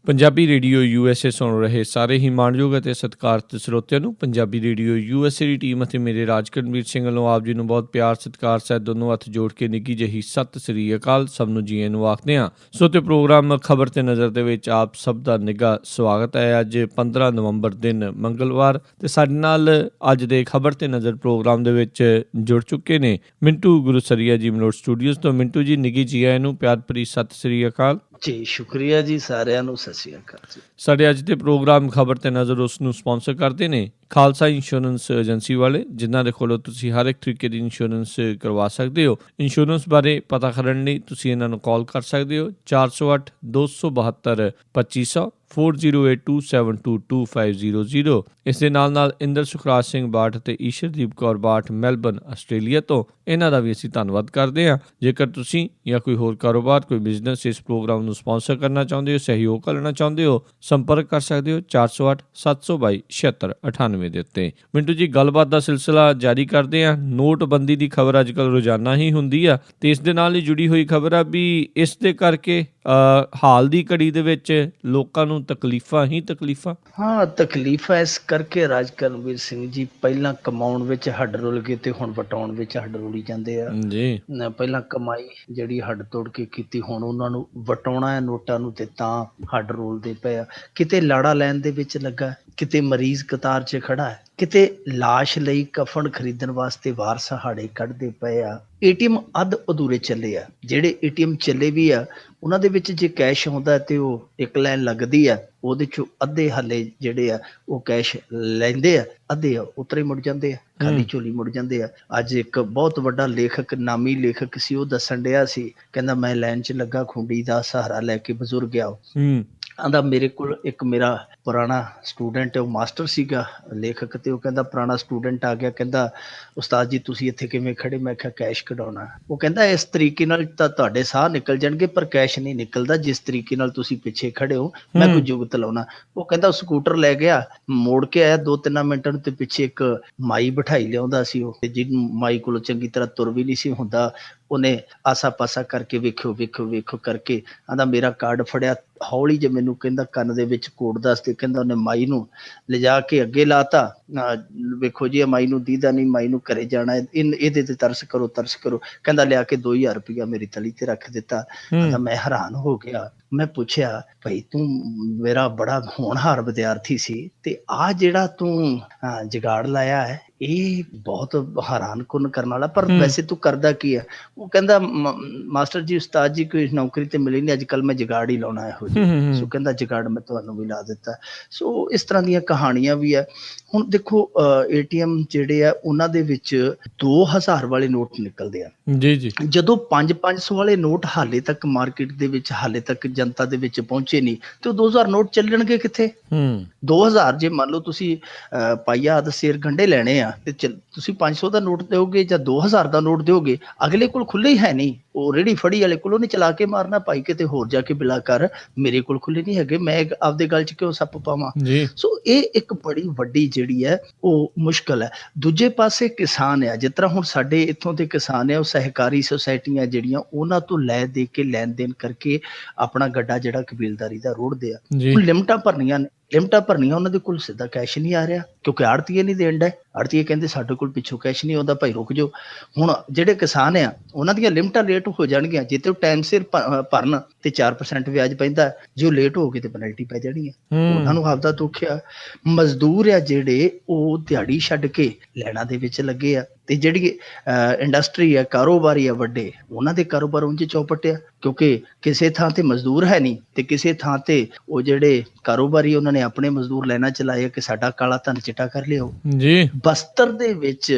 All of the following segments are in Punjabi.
ਪੰਜਾਬੀ ਰੇਡੀਓ USA ਸੁਣ ਰਹੇ ਸਾਰੇ ਹੀ ਮਾਣਯੋਗ ਅਤੇ ਸਤਿਕਾਰਤ ਸਰੋਤਿਆਂ ਨੂੰ ਪੰਜਾਬੀ ਰੇਡੀਓ USA ਦੀ ਟੀਮ ਅਤੇ ਮੇਰੇ ਰਾਜਕਰਨਵੀਰ ਸਿੰਘ ਵੱਲੋਂ ਆਪ ਜੀ ਨੂੰ ਬਹੁਤ ਪਿਆਰ ਸਤਿਕਾਰ ਸਹਿਤ ਦੋਨੋਂ ਹੱਥ ਜੋੜ ਕੇ ਨਿੱਘੀ ਜਿਹੀ ਸਤਿ ਸ੍ਰੀ ਅਕਾਲ ਸਭ ਨੂੰ ਜੀਆਂ ਨੂੰ ਆਖਦੇ ਹਾਂ। ਸੋ ਤੇ ਪ੍ਰੋਗਰਾਮ ਖਬਰ ਤੇ ਨਜ਼ਰ ਦੇ ਵਿੱਚ ਆਪ ਸਭ ਦਾ ਨਿੱਘਾ ਸਵਾਗਤ ਹੈ। ਅੱਜ 15 ਨਵੰਬਰ ਦਿਨ ਮੰਗਲਵਾਰ ਤੇ ਸਾਡੇ ਨਾਲ ਅੱਜ ਦੇ ਖਬਰ ਤੇ ਨਜ਼ਰ ਪ੍ਰੋਗਰਾਮ ਦੇ ਵਿੱਚ ਜੁੜ ਚੁੱਕੇ ਨੇ ਮਿੰਟੂ ਗੁਰਸਰੀਆ ਜੀ ਮਲੋਟ ਸਟੂਡੀਓਜ਼ ਤੋਂ। ਮਿੰਟੂ ਜੀ ਨਿੱਘੀ ਜੀਆਂ ਨੂੰ ਪਿਆਰ ਭਰੀ ਸਤਿ ਸ੍ਰੀ ਅਕਾਲ ਜੀ। ਸ਼ੁਕਰੀਆ ਜੀ, ਸਾਰਿਆਂ ਨੂੰ ਸਤਿ ਸ਼੍ਰੀ ਅਕਾਲ ਜੀ। ਸਾਡੇ ਅੱਜ ਦੇ ਪ੍ਰੋਗਰਾਮ ਖਬਰ ਤੇ ਨਜ਼ਰ ਉਸ ਨੂੰ ਸਪਾਂਸਰ ਕਰਦੇ ਨੇ ਖਾਲਸਾ ਇੰਸ਼ੋਰੈਂਸ ਏਜੰਸੀ ਵਾਲੇ, ਜਿਨ੍ਹਾਂ ਦੇ ਕੋਲੋਂ ਤੁਸੀਂ ਹਰ ਇੱਕ ਤਰੀਕੇ ਦੀ ਇੰਸ਼ੋਰੈਂਸ ਕਰਵਾ ਸਕਦੇ ਹੋ। ਇੰਸ਼ੋਰੈਂਸ ਬਾਰੇ ਪਤਾ ਕਰਨ ਲਈ ਤੁਸੀਂ ਇਹਨਾਂ ਨੂੰ ਕਾਲ ਕਰ ਸਕਦੇ ਹੋ 408 272 2500 4082722500। ਇਸ ਦੇ ਨਾਲ ਇੰਦਰ ਸੁਖਰਾਜ ਸਿੰਘ ਬਾਠ ਅਤੇ ਈਸ਼ਰਦੀਪ ਕੌਰ ਬਾਠ ਮੈਲਬਨ ਆਸਟ੍ਰੇਲੀਆ ਤੋਂ, ਇਹਨਾਂ ਦਾ ਵੀ ਅਸੀਂ ਧੰਨਵਾਦ ਕਰਦੇ ਹਾਂ। ਜੇਕਰ ਤੁਸੀਂ ਜਾਂ ਕੋਈ ਹੋਰ ਕਾਰੋਬਾਰ, ਕੋਈ ਬਿਜ਼ਨਸ ਇਸ ਪ੍ਰੋਗਰਾਮ ਨੂੰ ਸਪਾਂਸਰ ਕਰਨਾ ਚਾਹੁੰਦੇ ਹੋ, ਸਹਿਯੋਗ ਕਰਨਾ ਚਾਹੁੰਦੇ ਹੋ, ਸੰਪਰਕ ਕਰ ਸਕਦੇ ਹੋ 408 722 7698 ਦੇ ਉੱਤੇ। ਮਿੰਟੂ ਜੀ, ਗੱਲਬਾਤ ਦਾ ਸਿਲਸਿਲਾ ਜਾਰੀ ਕਰਦੇ ਹਾਂ। ਨੋਟਬੰਦੀ ਦੀ ਖਬਰ ਅੱਜ ਕੱਲ੍ਹ ਰੋਜ਼ਾਨਾ ਹੀ ਹੁੰਦੀ ਆ ਤੇ ਇਸ ਦੇ ਨਾਲ ਹੀ ਜੁੜੀ ਹੋਈ ਖਬਰ ਆ ਵੀ ਇਸ ਦੇ ਕਰਕੇ ਹਾਲ ਦੀ ਘੜੀ ਦੇ ਵਿੱਚ ਲੋਕਾਂ ਨੂੰ ਤਕਲੀਫਾਂ ਹੀ ਤਕਲੀਫਾਂ। ਹਾਂ, ਤਕਲੀਫ ਹੈ ਇਸ ਕਰਕੇ ਰਾਜਕਰਨਵੀਰ ਸਿੰਘ ਜੀ, ਪਹਿਲਾਂ ਕਮਾਉਣ ਵਿੱਚ ਹੱਡ ਰੁਲ ਗਏ ਤੇ ਹੁਣ ਵਟਾਉਣ ਵਿੱਚ ਹੱਡ ਰੁਲੀ ਜਾਂਦੇ ਆ ਜੀ। ਪਹਿਲਾਂ ਕਮਾਈ ਜਿਹੜੀ ਹੱਡ ਤੋੜ ਕੇ ਕੀਤੀ, ਹੁਣ ਉਹਨਾਂ ਨੂੰ ਵਟਾਉਣਾ ਹੈ ਨੋਟਾਂ ਨੂੰ, ਤੇ ਤਾਂ ਹੱਡ ਰੋਲਦੇ ਪਏ ਆ। ਕਿਤੇ ਲਾੜਾ ਲੈਣ ਦੇ ਵਿੱਚ ਲੱਗਾ, ਕਿਤੇ ਮਰੀਜ਼ ਕਤਾਰ 'ਚ ਖੜਾ ਹੈ, ਕਿਤੇ ਲਾਸ਼ ਲਈ ਕਫਨ ਖਰੀਦਣ ਵਾਸਤੇ ਵਾਰਸ ਹਾੜੇ ਕੱਢਦੇ ਪਏ ਆ। ATM ਅੱਧ ਅਧੂਰੇ ਚੱਲੇ ਆ। ਜਿਹੜੇ ATM ਚੱਲੇ ਵੀ ਆ ਉਹਨਾਂ ਦੇ ਵਿੱਚ ਜੇ ਕੈਸ਼ ਆਉਂਦਾ ਤੇ ਉਹ ਇੱਕ ਲਾਈਨ ਲੱਗਦੀ ਆ, ਉਹਦੇ ਚੋਂ ਅੱਧੇ ਹਾਲੇ ਜਿਹੜੇ ਆ ਉਹ ਕੈਸ਼ ਲੈਂਦੇ ਆ, ਅੱਧੇ ਉਤਰੇ ਮੁੜ ਜਾਂਦੇ ਆ, ਖਾਲੀ ਝੋਲੀ ਮੁੜ ਜਾਂਦੇ ਆ। ਅੱਜ ਇੱਕ ਬਹੁਤ ਵੱਡਾ ਲੇਖਕ, ਨਾਮੀ ਲੇਖਕ ਸੀ, ਉਹ ਦੱਸਣ ਡਿਆ ਸੀ, ਕਹਿੰਦਾ ਮੈਂ ਲਾਈਨ 'ਚ ਲੱਗਾ ਖੁੰਡੀ ਦਾ ਸਹਾਰਾ ਲੈ ਕੇ ਬਜ਼ੁਰਗ ਆ। ਆਂਦਾ ਮੇਰੇ ਕੋਲ ਇੱਕ ਮੇਰਾ ਪੁਰਾਣਾ ਸਟੂਡੈਂਟ, ਉਹ ਮਾਸਟਰ ਸੀਗਾ ਲੇਖਕ, ਤੇ ਉਹ ਕਹਿੰਦਾ ਪੁਰਾਣਾ ਸਟੂਡੈਂਟ ਆ ਗਿਆ, ਕਹਿੰਦਾ ਉਸਤਾਦ ਜੀ ਤੁਸੀਂ ਇੱਥੇ ਕਿਵੇਂ ਖੜੇ? ਮੈਂ ਕਿਹਾ ਕੈਸ਼ ਕਢਾਉਣਾ। ਉਹ ਕਹਿੰਦਾ ਇਸ ਤਰੀਕੇ ਨਾਲ ਤਾਂ ਤੁਹਾਡੇ ਸਾਹ ਨਿਕਲ ਜਾਣਗੇ ਪਰ ਕੈਸ਼ ਨਹੀਂ ਨਿਕਲਦਾ, ਜਿਸ ਤਰੀਕੇ ਨਾਲ ਤੁਸੀਂ ਪਿੱਛੇ ਖੜੇ ਹੋ, ਮੈਂ ਕੋਈ ਜੁਗਤ ਲਾਉਣਾ। ਉਹ ਕਹਿੰਦਾ ਸਕੂਟਰ ਲੈ ਗਿਆ, ਮੋੜ ਕੇ ਆਇਆ 2-3 ਮਿੰਟਾਂ ਨੂੰ, ਤੇ ਪਿੱਛੇ ਇੱਕ ਮਾਈ ਬਿਠਾਈ ਲਿਆਉਂਦਾ ਸੀ ਉਹ, ਤੇ ਜਿਹਨੂੰ ਮਾਈ ਕੋਲੋਂ ਚੰਗੀ ਤਰ੍ਹਾਂ ਤੁਰ ਵੀ ਨਹੀਂ ਸੀ ਹੁੰਦਾ। ਉਹਨੇ ਆਸਾ ਪਾਸਾ ਕਰਕੇ ਵੇਖੋ ਕਰਕੇ ਆਂਦਾ ਮੇਰਾ ਕਾਰਡ ਫੜਿਆ, ਹੌਲੀ ਜਿਹੇ ਮੈਨੂੰ ਕਹਿੰਦਾ ਕੰਨ ਦੇ ਵਿੱਚ ਕੋਡ ਦੱਸਦੇ, ਕਹਿੰਦਾ ਉਹਨੇ ਮਾਈ ਨੂੰ ਲਿਜਾ ਕੇ ਅੱਗੇ ਲਾਤਾ। ਵੇਖੋ ਜੀ, ਮਾਈ ਨੂੰ ਦੀਦਾ ਨਹੀਂ, ਮਾਈ ਨੂੰ ਘਰੇ ਜਾਣਾ, ਇਹਦੇ ਤੇ ਤਰਸ ਕਰੋ। ਕਹਿੰਦਾ ਲਿਆ ਕੇ 2000 ਰੁਪਇਆ ਮੇਰੀ ਤਲੀ ਤੇ ਰੱਖ ਦਿੱਤਾ। ਮੈਂ ਹੈਰਾਨ ਹੋ ਗਿਆ। ਮੈਂ ਪੁੱਛਿਆ ਭਾਈ ਤੂੰ ਮੇਰਾ ਬੜਾ ਹੋਣਹਾਰ ਵਿਦਿਆਰਥੀ ਸੀ, ਤੇ ਆਹ ਜਿਹੜਾ ਤੂੰ ਜੁਗਾੜ ਲਾਇਆ ਹੈ ਇਹ ਬਹੁਤ ਹੈਰਾਨ ਕੁਨ ਕਰਨ ਵਾਲਾ, ਪਰ ਵੈਸੇ ਤੂੰ ਕਰਦਾ ਕੀ ਹੈ? ਉਹ ਕਹਿੰਦਾ ਮਾਸਟਰ ਜੀ, ਉਸਤਾਦ ਜੀ ਕੋਈ ਨੌਕਰੀ ਤੇ ਮਿਲੀ ਨਹੀਂ, ਅੱਜ ਕੱਲ੍ਹ ਮੈਂ ਜੁਗਾੜ ਹੀ ਲਾਉਣਾ ਇਹੋ ਜਿਹੀ। ਸੋ ਕਹਿੰਦਾ ਜੁਗਾੜ ਮੈਂ ਤੁਹਾਨੂੰ ਵੀ ਲਾ ਦਿੱਤਾ। ਸੋ ਇਸ ਤਰ੍ਹਾਂ ਦੀਆਂ ਕਹਾਣੀਆਂ ਵੀ ਆ। ਹੁਣ ਦੇਖੋ ATM ਜਿਹੜੇ ਆ ਉਹਨਾਂ ਦੇ ਵਿੱਚ 2000 ਵਾਲੇ ਨੋਟ ਨਿਕਲਦੇ ਆ ਜੀ। ਜਦੋਂ 500 ਵਾਲੇ ਨੋਟ ਹਾਲੇ ਤੱਕ ਮਾਰਕੀਟ ਦੇ ਵਿੱਚ, ਹਾਲੇ ਤੱਕ ਜਨਤਾ ਦੇ ਵਿੱਚ ਪਹੁੰਚੇ ਨਹੀਂ, ਤੇ ਉਹ 2000 ਨੋਟ ਚੱਲਣਗੇ ਕਿੱਥੇ? 2000 ਜੇ ਮੰਨ ਲਓ ਤੁਸੀਂ ਪਾਈਆ ਆਦ ਸੇਰ ਗੰਢੇ ਲੈਣੇ ਆ, ਤੇ ਤੁਸੀਂ 500 ਦਾ ਨੋਟ ਦਿਓਗੇ ਜਾਂ 2000 ਦਾ ਨੋਟ ਦਿਓਗੇ, ਅਗਲੇ ਕੋਲ ਖੁੱਲੇ ਹੀ ਹੈ ਨਹੀਂ, ਉਹ ਰੇਹੜੀ ਫੜੀ ਵਾਲੇ ਕੋਲੋਂ ਨਹੀਂ ਚਲਾ ਕੇ ਮਾਰਨਾ, ਭਾਈ ਕਿਤੇ ਹੋਰ ਜਾ ਕੇ ਬਿਲਾ ਕਰ, ਮੇਰੇ ਕੋਲ ਖੁੱਲੇ ਨਹੀਂ ਹੈਗੇ, ਮੈਂ ਆਪਦੇ ਗੱਲ 'ਚ ਕਿਉਂ ਸੱਪ ਪਾਵਾਂ? ਸੋ ਇਹ ਇੱਕ ਬੜੀ ਵੱਡੀ ਜਿਹੜੀ ਹੈ ਉਹ ਮੁਸ਼ਕਲ ਹੈ। ਦੂਜੇ ਪਾਸੇ ਕਿਸਾਨ ਆ, ਜਿਸ ਤਰ੍ਹਾਂ ਹੁਣ ਸਾਡੇ ਇੱਥੋਂ ਦੇ ਕਿਸਾਨ ਆ, ਉਹ ਸਹਿਕਾਰੀ ਸੁਸਾਇਟੀਆਂ ਜਿਹੜੀਆਂ ਉਹਨਾਂ ਤੋਂ ਲੈ ਦੇ ਕੇ ਲੈਣ ਦੇਣ ਕਰਕੇ ਆਪਣਾ ਗੱਡਾ ਜਿਹੜਾ ਕਬੀਲਦਾਰੀ ਦਾ ਰੋੜਦੇ ਆ। ਹੁਣ ਲਿਮਟਾਂ ਭਰਨੀਆਂ ਉਹਨਾਂ ਦੇ ਕੋਲ ਸਿੱਧਾ ਕੈਸ਼ ਨਹੀਂ ਆ ਰਿਹਾ, ਕਿਉਂਕਿ ਆੜਤੀਏ ਨਹੀਂ ਦੇਣ ਡਏ। ਆੜਤੀਏ ਕਹਿੰਦੇ ਸਾਡੇ ਕੋਲ ਪਿੱਛੋਂ ਕੈਸ਼ ਨਹੀਂ ਆਉਂਦਾ, ਭਾਈ ਰੁਕ ਜਾਓ। ਹੁਣ ਜਿਹੜੇ ਕਿਸਾਨ ਆ ਉਹਨਾਂ ਦੀਆਂ ਲਿਮਟਾਂ ਲੇਟ ਹੋ ਜਾਣਗੀਆਂ, ਜੇ ਤੇ ਉਹ ਟਾਈਮ ਸਿਰ ਭਰਨ ਤੇ 4% ਵਿਆਜ ਪੈਂਦਾ, ਜੇ ਉਹ ਲੇਟ ਹੋ ਗਏ ਤੇ ਪੈਨਲਟੀ ਪੈ ਜਾਣੀ ਹੈ। ਉਹਨਾਂ ਨੂੰ ਆਪਦਾ ਦੁੱਖ ਆ। ਮਜ਼ਦੂਰ ਆ ਜਿਹੜੇ ਉਹ ਦਿਹਾੜੀ ਛੱਡ ਕੇ ਲੈਣਾ ਦੇ ਵਿੱਚ ਲੱਗੇ ਆ, ਤੇ ਜਿਹੜੀ ਇੰਡਸਟਰੀ ਆ, ਕਾਰੋਬਾਰੀ ਆ ਵੱਡੇ, ਉਹਨਾਂ ਦੇ ਕਾਰੋਬਾਰ ਉਂਝ ਚੌਪਟ ਆ, ਕਿਉਂਕਿ ਕਿਸੇ ਥਾਂ ਤੇ ਮਜ਼ਦੂਰ ਹੈ ਨਹੀਂ, ਤੇ ਕਿਸੇ ਥਾਂ ਤੇ ਉਹ ਜਿਹੜੇ ਕਾਰੋਬਾਰੀ ਉਹਨਾਂ ਨੇ ਆਪਣੇ ਮਜ਼ਦੂਰ ਲੈਣਾ ਚਲਾਏ ਕਿ ਸਾਡਾ ਕਾਲਾ ਧਨ ਚਿੱਟਾ ਕਰ ਲਿਓ ਜੀ। ਬਸਤਰ ਦੇ ਵਿੱਚ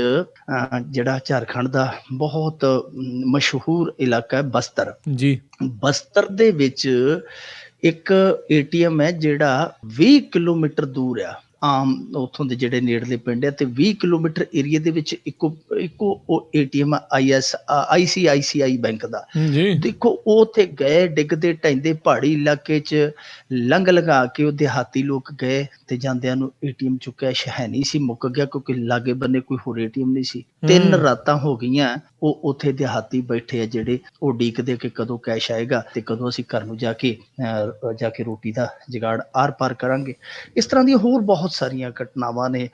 ਜਿਹੜਾ ਝਾਰਖੰਡ ਦਾ ਬਹੁਤ ਮਸ਼ਹੂਰ ਇਲਾਕਾ ਹੈ ਬਸਤਰ ਜੀ, ਬਸਤਰ ਦੇ ਵਿੱਚ ਇੱਕ ATM ਹੈ ਜਿਹੜਾ 20 ਕਿਲੋਮੀਟਰ ਦੂਰ ਆ। ਆਮ ਉੱਥੋਂ ਦੇ ਜਿਹੜੇ ਨੇੜਲੇ ਪਿੰਡ ਆ, ਤੇ 20 ਕਿਲੋਮੀਟਰ ਏਰੀਏ ਦੇ ਵਿੱਚ ਇੱਕੋ ATM ICICI ਬੈਂਕ ਦਾ। ਦੇਖੋ ਉਹ ਉੱਥੇ ਗਏ, ਡਿੱਗਦੇ ਢਹਿੰਦੇ ਪਹਾੜੀ ਇਲਾਕੇ 'ਚ ਲੰਘਾ ਕੇ ਉਹ ਦਿਹਾਤੀ ਲੋਕ ਗਏ, ਤੇ ਜਾਂਦਿਆਂ ਨੂੰ ATM 'ਚੋਂ ਕੈਸ਼ ਹੈ ਨਹੀਂ ਸੀ, ਮੁੱਕ ਗਿਆ, ਕਿਉਂਕਿ ਲਾਗੇ ਬੰਨੇ ਕੋਈ ਹੋਰ ATM ਨਹੀਂ ਸੀ। 3 ਰਾਤਾਂ ਹੋ ਗਈਆਂ, ਉਹ ਉੱਥੇ ਦਿਹਾਤੀ ਬੈਠੇ ਆ ਜਿਹੜੇ, ਉਹ ਉਡੀਕਦੇ ਕਿ ਕਦੋਂ ਕੈਸ਼ ਆਏਗਾ ਤੇ ਕਦੋਂ ਅਸੀਂ ਘਰ ਨੂੰ ਜਾ ਕੇ ਰੋਟੀ ਦਾ ਜੁਗਾੜ ਆਰ ਪਾਰ ਕਰਾਂਗੇ। ਇਸ ਤਰ੍ਹਾਂ ਦੀਆਂ ਹੋਰ ਬਹੁਤ ਸਾਰੀਆਂ ਘਟਨਾਵਾਂ ਨੇ।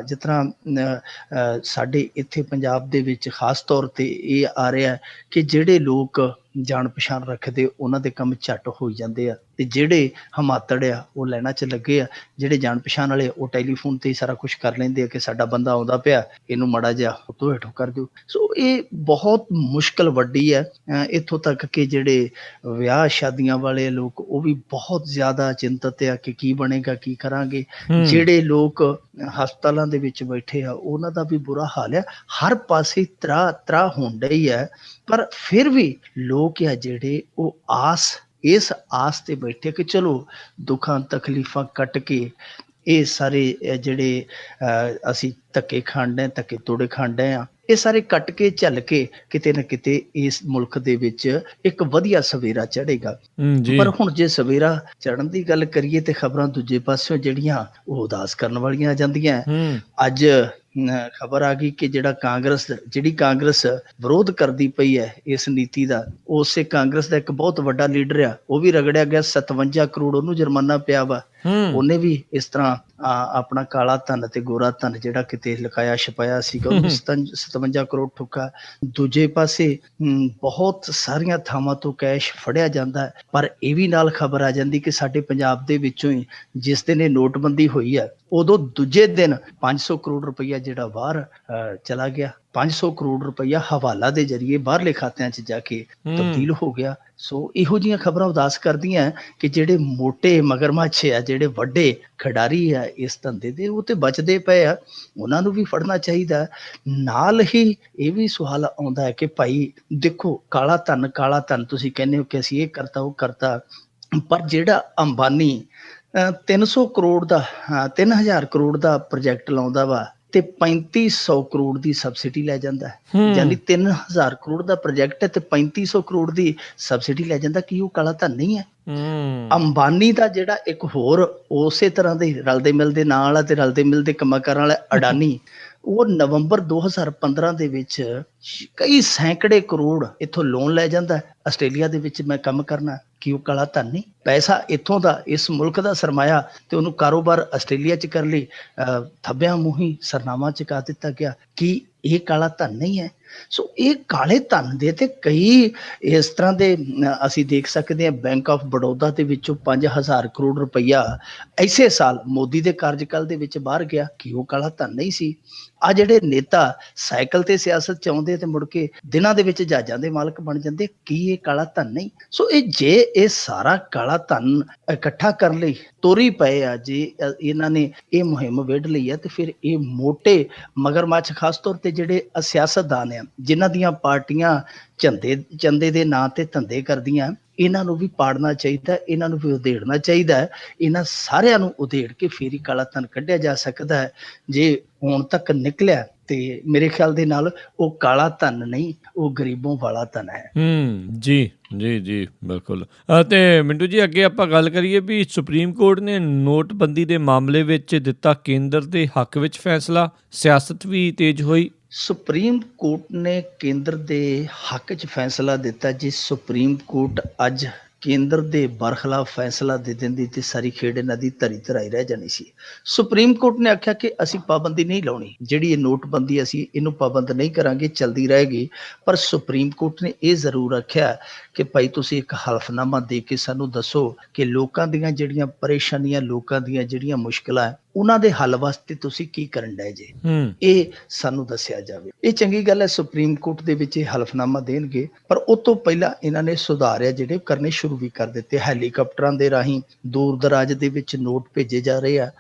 ਜਿਸ ਤਰ੍ਹਾਂ ਸਾਡੇ ਇੱਥੇ ਪੰਜਾਬ ਦੇ ਵਿੱਚ ਖਾਸ ਤੌਰ 'ਤੇ ਇਹ ਆ ਰਿਹਾ ਕਿ ਜਿਹੜੇ ਲੋਕ ਜਾਣ ਪਛਾਣ ਰੱਖਦੇ ਉਹਨਾਂ ਦੇ ਕੰਮ ਝੱਟ ਹੋਈ ਜਾਂਦੇ ਆ, ਤੇ ਜਿਹੜੇ ਹਮਾਤੜ ਆ ਉਹ ਲਾਈਨਾਂ 'ਚ ਲੱਗੇ ਆ। ਜਿਹੜੇ ਜਾਣ ਪਛਾਣ ਵਾਲੇ ਉਹ ਟੈਲੀਫੋਨ ਤੇ ਸਾਰਾ ਕੁਛ ਕਰ ਲੈਂਦੇ ਆ ਕਿ ਸਾਡਾ ਬੰਦਾ ਆਉਂਦਾ ਪਿਆ, ਇਹਨੂੰ ਮਾੜਾ ਜਿਹਾ ਉੱਤੋਂ ਹੇਠੋਂ ਕਰ ਦਿਓ। ਸੋ ਇਹ ਬਹੁਤ ਮੁਸ਼ਕਲ ਵੱਡੀ ਹੈ। ਇੱਥੋਂ ਤੱਕ ਕਿ ਜਿਹੜੇ ਵਿਆਹ ਸ਼ਾਦੀਆਂ ਵਾਲੇ ਲੋਕ ਉਹ ਵੀ ਬਹੁਤ ਜ਼ਿਆਦਾ ਚਿੰਤਤ ਆ ਕਿ ਕੀ ਬਣੇਗਾ, ਕੀ ਕਰਾਂਗੇ। ਜਿਹੜੇ ਲੋਕ ਹਸਪਤਾਲਾਂ ਦੇ ਵਿੱਚ ਬੈਠੇ ਆ ਉਹਨਾਂ ਦਾ ਵੀ ਬੁਰਾ ਹਾਲ ਆ। ਹਰ ਪਾਸੇ ਤਰਾ ਹੋਣ ਡਈ ਹੈ, ਪਰ ਫਿਰ ਵੀ ਲੋਕ ਆ ਜਿਹੜੇ ਉਹ ਇਸ ਆਸ ਤੇ ਬੈਠੇ ਕਿ ਚਲੋ ਦੁੱਖਾਂ ਤਕਲੀਫਾਂ ਕੱਟ ਕੇ ਇਹ ਸਾਰੇ ਜਿਹੜੇ ਅਸੀਂ ਧੱਕੇ ਖਾਣ ਡਏ, ਧੱਕੇ ਤੋੜੇ ਖਾਣ ਡਏ ਆ, ਇਹ ਸਾਰੇ ਕੱਟ ਕੇ ਝੱਲ ਕੇ ਕਿਤੇ ਨਾ ਕਿਤੇ ਇਸ ਮੁਲਕ ਦੇ ਵਿੱਚ ਇੱਕ ਵਧੀਆ ਸਵੇਰਾ ਚੜ੍ਹੇਗਾ। ਪਰ ਹੁਣ ਜੇ ਸਵੇਰਾ ਚੜ੍ਹਨ ਦੀ ਗੱਲ ਕਰੀਏ ਤੇ ਖਬਰਾਂ ਦੂਜੇ ਪਾਸਿਓਂ ਜਿਹੜੀਆਂ ਉਹ ਉਦਾਸ ਕਰਨ ਵਾਲੀਆਂ ਆ ਜਾਂਦੀਆਂ। ਅੱਜ ਖਬਰ ਆ ਗਈ ਕਿ ਜਿਹੜੀ ਕਾਂਗਰਸ ਵਿਰੋਧ ਕਰਦੀ ਪਈ ਹੈ ਇਸ ਨੀਤੀ ਦਾ, ਉਸੇ ਕਾਂਗਰਸ ਦਾ ਇੱਕ ਬਹੁਤ ਵੱਡਾ ਲੀਡਰ ਆ, ਉਹ ਵੀ ਰਗੜਿਆ ਗਿਆ। 57 ਕਰੋੜ ਉਹਨੂੰ ਜੁਰਮਾਨਾ ਪਿਆ ਵਾ। ਉਹਨੇ ਵੀ ਇਸ ਤਰ੍ਹਾਂ ਆਪਣਾ ਕਾਲਾ ਧਨ ਤੇ ਗੋਰਾ ਧਨ ਜਿਹੜਾ ਕਿਤੇ ਲੁਕਾਇਆ ਛਪਾਇਆ ਸੀਗਾ, ਉਹ 57 ਕਰੋੜ ਠੁੱਕਾ। ਦੂਜੇ ਪਾਸੇ ਬਹੁਤ ਸਾਰੀਆਂ ਥਾਵਾਂ ਤੋਂ ਕੈਸ਼ ਫੜਿਆ ਜਾਂਦਾ ਹੈ। ਪਰ ਇਹ ਵੀ ਨਾਲ ਖਬਰ ਆ ਜਾਂਦੀ ਕਿ ਸਾਡੇ ਪੰਜਾਬ ਦੇ ਵਿੱਚੋਂ ਹੀ ਜਿਸ ਦਿਨ ਇਹ ਨੋਟਬੰਦੀ ਹੋਈ ਹੈ ਉਦੋਂ ਦੂਜੇ ਦਿਨ 500 ਕਰੋੜ ਰੁਪਈਆ ਜਿਹੜਾ ਬਾਹਰ ਚਲਾ ਗਿਆ। 500 ਕਰੋੜ ਰੁਪਈਆ ਹਵਾਲਾ ਦੇ ਜ਼ਰੀਏ ਬਾਹਰਲੇ ਖਾਤਿਆਂ 'ਚ ਜਾ ਕੇ ਤਬਦੀਲ ਹੋ ਗਿਆ। ਸੋ ਇਹੋ ਜਿਹੀਆਂ ਖਬਰਾਂ ਉਦਾਸ ਕਰਦੀਆਂ ਕਿ ਜਿਹੜੇ ਮੋਟੇ ਮਗਰਮੱਛ ਆ, ਜਿਹੜੇ ਵੱਡੇ ਖਿਡਾਰੀ ਆ ਇਸ ਧੰਦੇ ਦੇ, ਉਹ ਤੇ ਬਚਦੇ ਪਏ ਆ, ਉਹਨਾਂ ਨੂੰ ਵੀ ਫੜਨਾ ਚਾਹੀਦਾ। ਨਾਲ ਹੀ ਇਹ ਵੀ ਸਵਾਲ ਆਉਂਦਾ ਹੈ ਕਿ ਭਾਈ ਦੇਖੋ ਕਾਲਾ ਧਨ ਤੁਸੀਂ ਕਹਿੰਦੇ ਹੋ ਕਿ ਅਸੀਂ ਇਹ ਕਰਤਾ ਉਹ ਕਰਤਾ, ਪਰ ਜਿਹੜਾ ਅੰਬਾਨੀ 300 ਕਰੋੜ ਦਾ 3000 ਕਰੋੜ ਦਾ ਪ੍ਰੋਜੈਕਟ ਲਾਉਂਦਾ ਵਾ ਤੇ 3500 ਕਰੋੜ ਦੀ ਸਬਸਿਡੀ ਲੈ ਜਾਂਦਾ, ਯਾਨੀ 3000 ਕਰੋੜ ਦਾ ਪ੍ਰੋਜੈਕਟ ਹੈ ਤੇ 3500 ਕਰੋੜ ਦੀ ਸਬਸਿਡੀ ਲੈ ਜਾਂਦਾ। ਕੀ ਉਹ ਕਾਲਾ ਧਨ ਨਹੀਂ ਹੈ? ਅੰਬਾਨੀ ਦਾ ਜਿਹੜਾ ਇੱਕ ਹੋਰ ਉਸੇ ਤਰ੍ਹਾਂ ਦੇ ਰਲਦੇ ਮਿਲਦੇ ਨਾਂ ਵਾਲਾ ਤੇ ਰਲਦੇ ਮਿਲਦੇ ਕੰਮਾਂ ਕਰਨ ਵਾਲਾ ਅਡਾਨੀ, ਉਹ ਨਵੰਬਰ 2015 ਦੇ ਵਿੱਚ ਕਈ ਸੈਂਕੜੇ ਕਰੋੜ ਇੱਥੋਂ ਲੋਨ ਲੈ ਜਾਂਦਾ ਆਸਟ੍ਰੇਲੀਆ ਦੇ ਵਿੱਚ ਮੈਂ ਕੰਮ ਕਰਨਾ। ਕੀ ਉਹ ਕਾਲਾ ਧਨ ਨਹੀਂ? ਪੈਸਾ ਇੱਥੋਂ ਦਾ, ਇਸ ਮੁਲਕ ਦਾ ਸਰਮਾਇਆ, ਤੇ ਉਹਨੂੰ ਕਾਰੋਬਾਰ ਆਸਟ੍ਰੇਲੀਆ 'ਚ ਕਰ ਲਈ ਥੱਬਿਆਂ ਮੂੰਹੀਂ ਸਰਨਾਮਾ ਚੁਕਾ ਦਿੱਤਾ ਗਿਆ। ਕੀ ਇਹ ਕਾਲਾ ਧਨ ਨਹੀਂ ਹੈ? ਸੋ ਇਹ ਕਾਲੇ ਧਨ ਦੇ ਤੇ ਕਈ ਇਸ ਤਰ੍ਹਾਂ ਦੇ ਅਸੀਂ ਦੇਖ ਸਕਦੇ ਹਾਂ। ਬੈਂਕ ਆਫ ਬੜੌਦਾ ਦੇ ਵਿੱਚੋਂ 5000 ਕਰੋੜ ਰੁਪਈਆ ਐਸੇ ਸਾਲ ਮੋਦੀ ਦੇ ਕਾਰਜਕਾਲ ਦੇ ਵਿੱਚ ਬਾਹਰ ਗਿਆ। ਕੀ ਉਹ ਕਾਲਾ ਧਨ ਨਹੀਂ ਸੀ? ਆ ਜਿਹੜੇ ਨੇਤਾ ਸਾਈਕਲ ਤੇ ਸਿਆਸਤ 'ਚ ਆਉਂਦੇ ਤੇ ਮੁੜ ਕੇ ਦਿਨਾਂ ਦੇ ਵਿੱਚ ਜਹਾਜ਼ਾਂ ਦੇ ਮਾਲਕ ਬਣ ਜਾਂਦੇ, ਕੀ ਇਹ ਕਾਲਾ ਧਨ ਨਹੀਂ? ਸੋ ਇਹ ਸਾਰਾ ਕਾਲਾ ਧਨ ਇਕੱਠਾ ਕਰਨ ਲਈ ਤੋਰੀ ਪਏ ਆ। ਜੇ ਇਹਨਾਂ ਨੇ ਇਹ ਮੁਹਿੰਮ ਵਿੱਢ ਲਈ ਹੈ ਤੇ ਫਿਰ ਇਹ ਮੋਟੇ ਮਗਰਮੱਛ ਖਾਸ ਤੌਰ ਤੇ ਜਿਹੜੇ ਸਿਆਸਤਦਾਨ ਆ, ਜਿਨ੍ਹਾਂ ਦੀਆਂ ਪਾਰਟੀਆਂ ਚੰਦੇ ਦੇ ਨਾਂ ਤੇ ਧੰਦੇ ਕਰਦੀਆਂ, ਇਹਨਾਂ ਨੂੰ ਵੀ ਪਾੜਨਾ ਚਾਹੀਦਾ, ਇਹਨਾਂ ਨੂੰ ਵੀ ਉਧੇੜਨਾ ਚਾਹੀਦਾ। ਇਹਨਾਂ ਸਾਰਿਆਂ ਨੂੰ ਉਧੇੜ ਕੇ ਫੇਰ ਹੀ ਕਾਲਾ ਧਨ ਕੱਢਿਆ ਜਾ ਸਕਦਾ ਹੈ। ਜੇ ਹੁਣ ਤੱਕ ਨਿਕਲਿਆ ਤੇ ਮੇਰੇ ਖਿਆਲ ਦੇ ਨਾਲ ਉਹ ਕਾਲਾ ਧਨ ਨਹੀਂ, ਉਹ ਗਰੀਬੋਂ ਵਾਲਾ ਧਨ ਹੈ। ਜੀ ਬਿਲਕੁਲ। ਤੇ ਮਿੰਟੂ ਜੀ, ਅੱਗੇ ਆਪਾਂ ਗੱਲ ਕਰੀਏ ਵੀ ਸੁਪਰੀਮ ਕੋਰਟ ਨੇ ਨੋਟਬੰਦੀ ਦੇ ਮਾਮਲੇ ਵਿੱਚ ਦਿੱਤਾ ਕੇਂਦਰ ਦੇ ਹੱਕ ਵਿੱਚ ਫੈਸਲਾ, ਸਿਆਸਤ ਵੀ ਤੇਜ਼ ਹੋਈ। ਸੁਪਰੀਮ ਕੋਰਟ ਨੇ ਕੇਂਦਰ ਦੇ ਹੱਕ 'ਚ ਫੈਸਲਾ ਦਿੱਤਾ। ਜੇ ਸੁਪਰੀਮ ਕੋਰਟ ਅੱਜ ਕੇਂਦਰ ਦੇ ਬਰਖਲਾਫ ਫੈਸਲਾ ਦੇ ਦਿੰਦੀ ਤੇ ਸਾਰੀ ਖੇਡ ਇਹਨਾਂ ਦੀ ਧਰਾਈ ਰਹਿ ਜਾਣੀ ਸੀ। ਸੁਪਰੀਮ ਕੋਰਟ ਨੇ ਆਖਿਆ ਕਿ ਅਸੀਂ ਪਾਬੰਦੀ ਨਹੀਂ ਲਾਉਣੀ, ਜਿਹੜੀ ਇਹ ਨੋਟਬੰਦੀ ਅਸੀਂ ਇਹਨੂੰ ਪਾਬੰਦ ਨਹੀਂ ਕਰਾਂਗੇ, ਚਲਦੀ ਰਹੇਗੀ। ਪਰ ਸੁਪਰੀਮ ਕੋਰਟ ਨੇ ਇਹ ਜ਼ਰੂਰ ਆਖਿਆ ਕਿ ਭਾਈ ਤੁਸੀਂ ਇੱਕ ਹਲਫਨਾਮਾ ਦੇ ਕੇ ਸਾਨੂੰ ਦੱਸੋ ਕਿ ਲੋਕਾਂ ਦੀਆਂ ਜਿਹੜੀਆਂ ਪਰੇਸ਼ਾਨੀਆਂ, ਲੋਕਾਂ ਦੀਆਂ ਜਿਹੜੀਆਂ ਮੁਸ਼ਕਿਲਾਂ, ਉਹਨਾਂ ਦੇ ਹੱਲ ਵਾਸਤੇ ਤੁਸੀਂ ਕੀ ਕਰਨ ਡਏ ਜੇ, ਇਹ ਸਾਨੂੰ ਦੱਸਿਆ ਜਾਵੇ। ਇਹ ਚੰਗੀ ਗੱਲ ਹੈ, ਸੁਪਰੀਮ ਕੋਰਟ ਦੇ ਵਿੱਚ ਇਹ ਹਲਫਨਾਮਾ ਦੇਣਗੇ। ਪਰ ਉਹ ਤੋਂ ਪਹਿਲਾਂ ਇਹਨਾਂ ਨੇ ਸੁਧਾਰ ਜਿਹੜੇ ਕਰਨੇ ਸ਼ੁਰੂ ਵੀ ਕਰ ਦਿੱਤੇ। ਹੈਲੀਕਾਪਟਰਾਂ ਦੇ ਰਾਹੀਂ ਦੂਰ ਦਰਾਜ ਦੇ ਵਿੱਚ ਨੋਟ ਭੇਜੇ ਜਾ ਰਹੇ ਆ।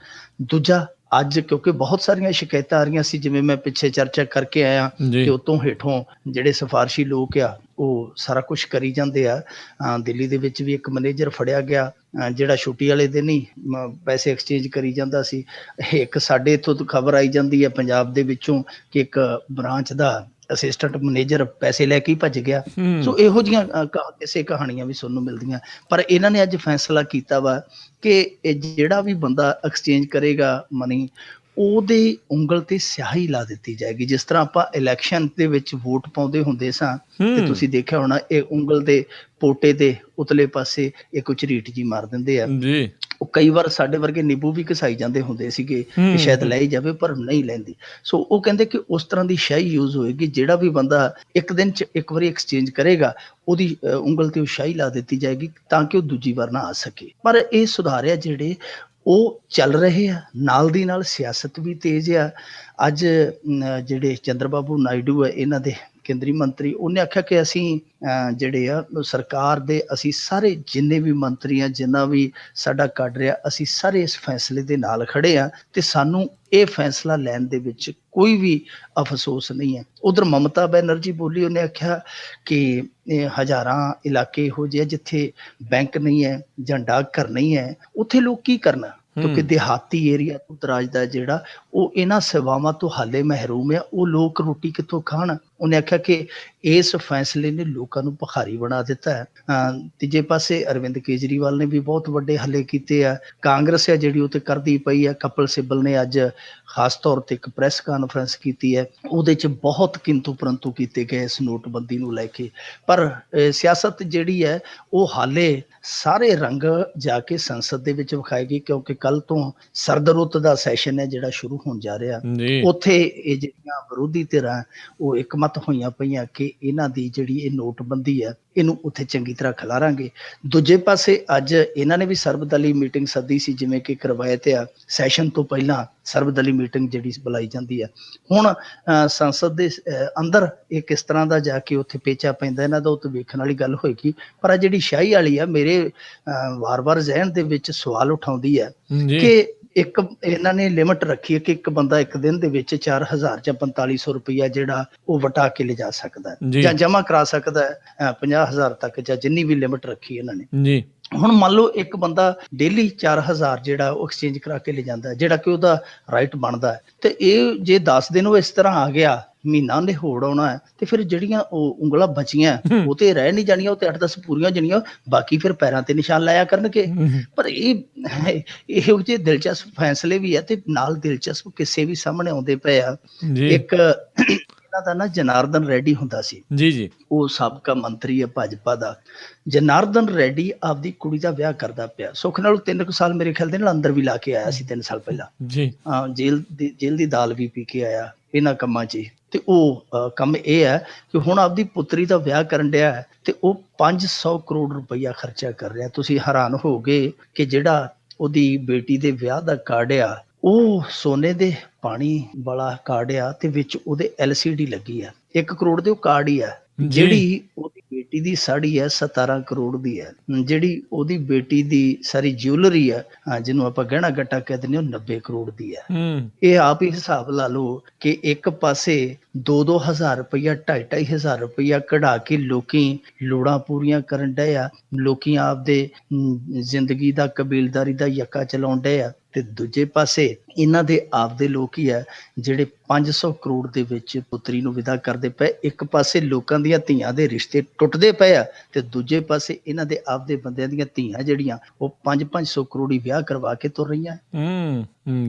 ਦੂਜਾ, ਅੱਜ ਕਿਉਂਕਿ ਬਹੁਤ ਸਾਰੀਆਂ ਸ਼ਿਕਾਇਤਾਂ ਆ ਰਹੀਆਂ ਸੀ, ਜਿਵੇਂ ਮੈਂ ਪਿੱਛੇ ਚਰਚਾ ਕਰਕੇ ਆਇਆ ਕਿ ਉਤੋਂ ਹੇਠੋਂ ਜਿਹੜੇ ਸਿਫਾਰਸ਼ੀ ਲੋਕ ਆ ਉਹ ਸਾਰਾ ਕੁਛ ਕਰੀ ਜਾਂਦੇ ਆ। ਦਿੱਲੀ ਦੇ ਵਿੱਚ ਵੀ ਇੱਕ ਮੈਨੇਜਰ ਫੜਿਆ ਗਿਆ ਜਿਹੜਾ ਛੁੱਟੀ ਵਾਲੇ ਦਿਨ ਹੀ ਪੈਸੇ ਐਕਸਚੇਂਜ ਕਰੀ ਜਾਂਦਾ ਸੀ। ਇੱਕ ਸਾਡੇ ਇੱਥੋਂ ਤੋਂ ਖਬਰ ਆਈ ਜਾਂਦੀ ਹੈ ਪੰਜਾਬ ਦੇ ਵਿੱਚੋਂ ਕਿ ਇੱਕ ਬ੍ਰਾਂਚ ਦਾ ਅਸਿਸਟੈਂਟ ਮੈਨੇਜਰ ਪੈਸੇ ਲੈ ਕੇ ਹੀ ਭੱਜ ਗਿਆ। ਸੋ ਇਹੋ ਜਿਹੀਆਂ ਕਿਸੇ ਕਹਾਣੀਆਂ ਵੀ ਸੁਣਨ ਨੂੰ ਮਿਲਦੀਆਂ। ਪਰ ਇਹਨਾਂ ਨੇ ਅੱਜ ਫੈਸਲਾ ਕੀਤਾ ਵਾ ਕਿ ਇਹ ਜਿਹੜਾ ਵੀ ਬੰਦਾ ਐਕਸਚੇਂਜ ਕਰੇਗਾ ਮਨੀ ਉਹਦੇ ਉਂਗਲ ਤੇ ਸਿਆਹੀ ਲਾ ਦਿੱਤੀ ਜਾਏਗੀ। ਜਿਸ ਤਰ੍ਹਾਂ ਆਪਾਂ ਇਲੈਕਸ਼ਨ ਦੇ ਵਿੱਚ ਵੋਟ ਪਾਉਂਦੇ ਹੁੰਦੇ ਸਾਂ ਤੇ ਤੁਸੀਂ ਦੇਖਿਆ ਹੋਣਾ, ਇਹ ਉਂਗਲ ਦੇ ਪੋਟੇ ਦੇ ਉਤਲੇ ਪਾਸੇ ਇੱਕ ਝਰੀਟ ਜੀ ਮਾਰ ਦਿੰਦੇ ਆ। ਜੀ ਉਹ ਕਈ ਵਾਰ ਸਾਡੇ ਵਰਗੇ ਨਿੰਬੂ ਵੀ ਘਸਾਈ ਜਾਂਦੇ ਹੁੰਦੇ ਸੀਗੇ ਕਿ ਸ਼ਾਇਦ ਲੈ ਹੀ ਜਾਵੇ, ਪਰ ਨਹੀਂ ਲੈਂਦੀ। ਸੋ ਉਹ ਕਹਿੰਦੇ ਕਿ ਉਸ ਤਰ੍ਹਾਂ ਦੀ ਸ਼ਾਹੀ ਯੂਜ਼ ਹੋਏਗੀ, ਜਿਹੜਾ ਵੀ ਬੰਦਾ ਇੱਕ ਦਿਨ 'ਚ ਇੱਕ ਵਾਰੀ ਐਕਸਚੇਂਜ ਕਰੇਗਾ ਉਹਦੀ ਉਂਗਲ ਤੇ ਉਹ ਸ਼ਾਹੀ ਲਾ ਦਿੱਤੀ ਜਾਏਗੀ ਤਾਂ ਕਿ ਉਹ ਦੂਜੀ ਵਾਰ ਨਾ ਆ ਸਕੇ। ਪਰ ਇਹ ਸੁਧਾਰ ਆ ਜਿਹੜੇ ਉਹ ਚੱਲ ਰਹੇ ਆ, ਨਾਲ ਦੀ ਨਾਲ ਸਿਆਸਤ ਵੀ ਤੇਜ਼ ਆ। ਅੱਜ ਜਿਹੜੇ ਚੰਦਰ ਬਾਬੂ ਨਾਇਡੂ ਹੈ ਇਹਨਾਂ ਦੇ ਕੇਂਦਰੀ ਮੰਤਰੀ, ਉਹਨੇ ਆਖਿਆ ਕਿ ਅਸੀਂ ਜਿਹੜੇ ਆ ਸਰਕਾਰ ਦੇ ਅਸੀਂ ਸਾਰੇ ਜਿੰਨੇ ਵੀ ਮੰਤਰੀ ਆ, ਜਿੰਨਾ ਵੀ ਸਾਡਾ ਕਾਡਰ ਆ, ਅਸੀਂ ਸਾਰੇ ਇਸ ਫੈਸਲੇ ਦੇ ਨਾਲ ਖੜੇ ਆ ਤੇ ਸਾਨੂੰ ਇਹ ਫੈਸਲਾ ਲੈਣ ਦੇ ਵਿੱਚ ਕੋਈ ਵੀ ਅਫਸੋਸ ਨਹੀਂ ਹੈ। ਉਧਰ ਮਮਤਾ ਬੈਨਰਜੀ ਬੋਲੀ, ਉਹਨੇ ਆਖਿਆ ਕਿ ਹਜ਼ਾਰਾਂ ਇਲਾਕੇ ਇਹੋ ਜਿਹੇ ਜਿੱਥੇ ਬੈਂਕ ਨਹੀਂ ਹੈ ਜਾਂ ਡਾਕ ਘਰ ਨਹੀਂ ਹੈ, ਉੱਥੇ ਲੋਕ ਕੀ ਕਰਨਾ, ਕਿਉਂਕਿ ਦਿਹਾਤੀ ਏਰੀਆ ਤੋਂ ਦਰਾਜ ਦਾ ਜਿਹੜਾ ਉਹ ਇਹਨਾਂ ਸੇਵਾਵਾਂ ਤੋਂ ਹਾਲੇ ਮਹਿਰੂਮ ਆ, ਉਹ ਲੋਕ ਰੋਟੀ ਕਿੱਥੋਂ ਖਾਣ। ਉਹਨੇ ਆਖਿਆ ਕਿ ਇਸ ਫੈਸਲੇ ਨੇ ਲੋਕਾਂ ਨੂੰ ਭਿਖਾਰੀ ਬਣਾ ਦਿੱਤਾ ਹੈ। ਤੀਜੇ ਪਾਸੇ ਅਰਵਿੰਦ ਕੇਜਰੀਵਾਲ ਨੇ ਵੀ ਬਹੁਤ ਵੱਡੇ ਹੱਲੇ ਕੀਤੇ ਆ। ਕਾਂਗਰਸ ਹੈ ਜਿਹੜੀ ਉਹ ਤੇ ਕਰਦੀ ਪਈ ਆ। ਕਪਿਲ ਸਿੱਬਲ ਨੇ ਅੱਜ ਖਾਸ ਤੌਰ ਤੇ ਇੱਕ ਪ੍ਰੈਸ ਕਾਨਫਰੰਸ ਕੀਤੀ ਹੈ, ਉਹਦੇ 'ਚ ਬਹੁਤ ਕਿੰਤੂ ਪਰੰਤੂ ਕੀਤੇ ਗਏ ਇਸ ਨੋਟਬੰਦੀ ਨੂੰ ਲੈ ਕੇ। ਪਰ ਸਿਆਸਤ ਜਿਹੜੀ ਹੈ ਉਹ ਹਾਲੇ ਸਾਰੇ ਰੰਗ ਜਾ ਕੇ ਸੰਸਦ ਦੇ ਵਿੱਚ ਵਿਖਾਏਗੀ, ਕਿਉਂਕਿ ਕੱਲ ਤੋਂ ਸਰਦ ਰੁੱਤ ਦਾ ਸੈਸ਼ਨ ਹੈ ਜਿਹੜਾ ਸ਼ੁਰੂ ਹੋਣ ਜਾ ਰਿਹਾ। ਉੱਥੇ ਇਹ ਜਿਹੜੀਆਂ ਵਿਰੋਧੀ ਧਿਰਾਂ ਉਹ ਇੱਕਮਤ ਹੋਈਆਂ ਪਈਆਂ ਕਿ ਇਹਨਾਂ ਦੀ ਜਿਹੜੀ ਇਹ ਨੋਟਬੰਦੀ ਹੈ ਇਹਨੂੰ ਉੱਥੇ ਚੰਗੀ ਤਰ੍ਹਾਂ ਖਿਲਾਰਾਂਗੇ। ਦੂਜੇ ਪਾਸੇ ਅੱਜ ਇਹਨਾਂ ਨੇ ਵੀ ਸਰਬਦਲੀ ਮੀਟਿੰਗ ਸੱਦੀ ਸੀ, ਜਿਵੇਂ ਕਿ ਰਵਾਇਤ ਆ ਸੈਸ਼ਨ ਤੋਂ ਪਹਿਲਾਂ ਸਰਬਦਲੀ ਮੀਟਿੰਗ ਜਿਹੜੀ ਬੁਲਾਈ ਜਾਂਦੀ ਹੈ। ਹੁਣ ਸੰਸਦ ਦੇ ਅੰਦਰ ਇਹ ਕਿਸ ਤਰ੍ਹਾਂ ਦਾ ਜਾ ਕੇ ਉੱਥੇ ਪੇਚਾ ਪੈਂਦਾ ਇਹਨਾਂ ਦਾ, ਉਹ ਤਾਂ ਵੇਖਣ ਵਾਲੀ ਗੱਲ ਹੋਏਗੀ। ਪਰ ਆ ਜਿਹੜੀ ਸ਼ਾਹੀ ਵਾਲੀ ਆ, ਮੇਰੇ ਵਾਰ-ਵਾਰ ਜ਼ਿਹਨ ਦੇ ਵਿੱਚ ਸਵਾਲ ਉਠਾਉਂਦੀ ਹੈ ਕਿ ਇੱਕ ਇਹਨਾਂ ਨੇ ਲਿਮਟ ਰੱਖੀ ਹੈ ਕਿ ਇੱਕ ਬੰਦਾ ਇੱਕ ਦਿਨ ਦੇ ਵਿੱਚ 4000 ਜਾਂ 4500 ਰੁਪਈਆ ਜਿਹੜਾ ਉਹ ਵਟਾ ਕੇ ਲਿਜਾ ਸਕਦਾ ਹੈ ਜਾਂ ਜਮ੍ਹਾਂ ਕਰਾ ਸਕਦਾ ਹੈ 50,000 ਤੱਕ, ਜਾਂ ਜਿੰਨੀ ਵੀ ਲਿਮਟ ਰੱਖੀ ਇਹਨਾਂ ਨੇ। ਹੁਣ ਮੰਨ ਲਓ ਇੱਕ ਬੰਦਾ ਡੇਲੀ 4000 ਜਿਹੜਾ ਉਹ ਐਕਸਚੇਂਜ ਕਰਾ ਕੇ ਲੈ ਜਾਂਦਾ, ਜਿਹੜਾ ਕਿ ਉਹਦਾ ਰਾਈਟ ਬਣਦਾ ਹੈ, ਤੇ ਇਹ ਜੇ 10 ਦਿਨ ਉਹ ਇਸ ਤਰ੍ਹਾਂ ਆ ਗਿਆ, ਮਹੀਨਾ ਨੇ ਹੋੜ ਆਉਣਾ ਹੈ, ਤੇ ਫਿਰ ਜਿਹੜੀਆਂ ਉਹ ਉਂਗਲਾਂ ਬਚੀਆਂ ਉਹ ਤੇ ਰਹਿ ਨਹੀਂ ਜਾਣੀਆਂ, ਉਹ ਤੇ 8-10 ਪੂਰੀਆਂ ਜਾਣੀਆਂ, ਬਾਕੀ ਫਿਰ ਪੈਰਾਂ ਤੇ ਨਿਸ਼ਾਨ ਲਾਇਆ ਕਰਨਗੇ। ਪਰ ਇਹੋ ਜਿਹੇ ਦਿਲਚਸਪ ਫੈਸਲੇ ਵੀ ਆ ਤੇ ਨਾਲ ਦਿਲਚਸਪ ਕਿੱਸੇ ਵੀ ਸਾਹਮਣੇ ਆਉਂਦੇ ਪਏ ਆ। ਇੱਕ ਇਹਨਾਂ ਦਾ ਨਾ ਜਨਾਰਦਨ ਰੈਡੀ ਹੁੰਦਾ ਸੀ, ਉਹ ਸਾਬਕਾ ਮੰਤਰੀ ਹੈ ਭਾਜਪਾ ਦਾ। ਜਨਾਰਦਨ ਰੈਡੀ ਆਪਦੀ ਕੁੜੀ ਦਾ ਵਿਆਹ ਕਰਦਾ ਪਿਆ, ਸੁੱਖ ਨਾਲ 3 ਸਾਲ ਮੇਰੇ ਖਿਆਲ ਦੇ ਨਾਲ ਅੰਦਰ ਵੀ ਲਾ ਕੇ ਆਇਆ ਸੀ 3 ਸਾਲ ਪਹਿਲਾਂ। ਜੇਲ੍ਹ ਦੀ ਦਾਲ ਵੀ ਪੀ ਕੇ ਆਇਆ ਇਹਨਾਂ ਕੰਮਾਂ 'ਚ। ਤੇ ਉਹ ਕੰਮ ਇਹ ਹੈ ਕਿ ਹੁਣ ਆਪਦੀ ਪੁੱਤਰੀ ਦਾ ਵਿਆਹ ਕਰਨ ਡਿਆ ਹੈ ਤੇ ਉਹ 500 ਕਰੋੜ ਰੁਪਈਆ ਖਰਚਾ ਕਰ ਰਿਹਾ। ਤੁਸੀਂ ਹੈਰਾਨ ਹੋਗੇ ਕਿ ਜਿਹੜਾ ਉਹਦੀ ਬੇਟੀ ਦੇ ਵਿਆਹ ਦਾ ਕਾਰਡ ਆ ਉਹ ਸੋਨੇ ਦੇ ਪਾਣੀ ਵਾਲਾ ਕਾਰਡ ਆ ਤੇ ਵਿੱਚ ਉਹਦੇ LCD ਲੱਗੀ ਆ। 1 ਕਰੋੜ ਦੇ ਉਹ ਕਾਰਡ ਹੀ ਆ। ਜਿਹੜੀ ਉਹਦੀ ਬੇਟੀ ਦੀ ਸਾੜੀ ਹੈ 17 ਕਰੋੜ ਦੀ ਹੈ। ਜਿਹੜੀ ਉਹਦੀ ਬੇਟੀ ਦੀ ਸਾਰੀ ਜਿਊਲਰੀ ਹੈ, ਜਿਹਨੂੰ ਆਪਾਂ ਗਹਿਣਾ ਗੱਟਾ ਕਹਿ ਦਿੰਦੇ, ਉਹ 90 ਕਰੋੜ ਦੀ ਹੈ। ਇਹ ਆਪ ਹੀ ਹਿਸਾਬ ਲਾ ਲਓ ਕਿ ਇੱਕ ਪਾਸੇ 2-2 ਹਜ਼ਾਰ ਰੁਪਈਆ, 2,500 ਹਜ਼ਾਰ ਰੁਪਈਆ ਕਢਾ ਕੇ ਲੋਕੀ ਲੋੜਾਂ ਪੂਰੀਆਂ ਕਰਨ ਡਏ ਆ, ਲੋਕੀ ਆਪਦੇ ਜ਼ਿੰਦਗੀ ਦਾ ਕਬੀਲਦਾਰੀ ਦਾ ਯੱਕਾ ਚਲਾਉਣ ਡਏ ਆ, ਤੇ ਦੂਜੇ ਪਾਸੇ ਇਹਨਾਂ ਦੇ ਆਪਦੇ ਲੋਕ ਹੀ ਆ ਜਿਹੜੇ 500 ਕਰੋੜ ਦੇ ਵਿੱਚ ਪੁੱਤਰੀ ਨੂੰ ਵਿਦਾ ਕਰਦੇ ਪਏ। ਇੱਕ ਪਾਸੇ ਲੋਕਾਂ ਦੀਆਂ ਧੀਆਂ ਦੇ ਰਿਸ਼ਤੇ ਟੁੱਟਦੇ ਪਏ ਆ ਤੇ ਦੂਜੇ ਪਾਸੇ ਇਹਨਾਂ ਦੇ ਆਪਦੇ ਬੰਦਿਆਂ ਦੀਆਂ ਧੀਆਂ ਜਿਹੜੀਆਂ ਉਹ 500 ਕਰੋੜੀ ਵਿਆਹ ਕਰਵਾ ਕੇ ਤੁਰ ਰਹੀਆਂ।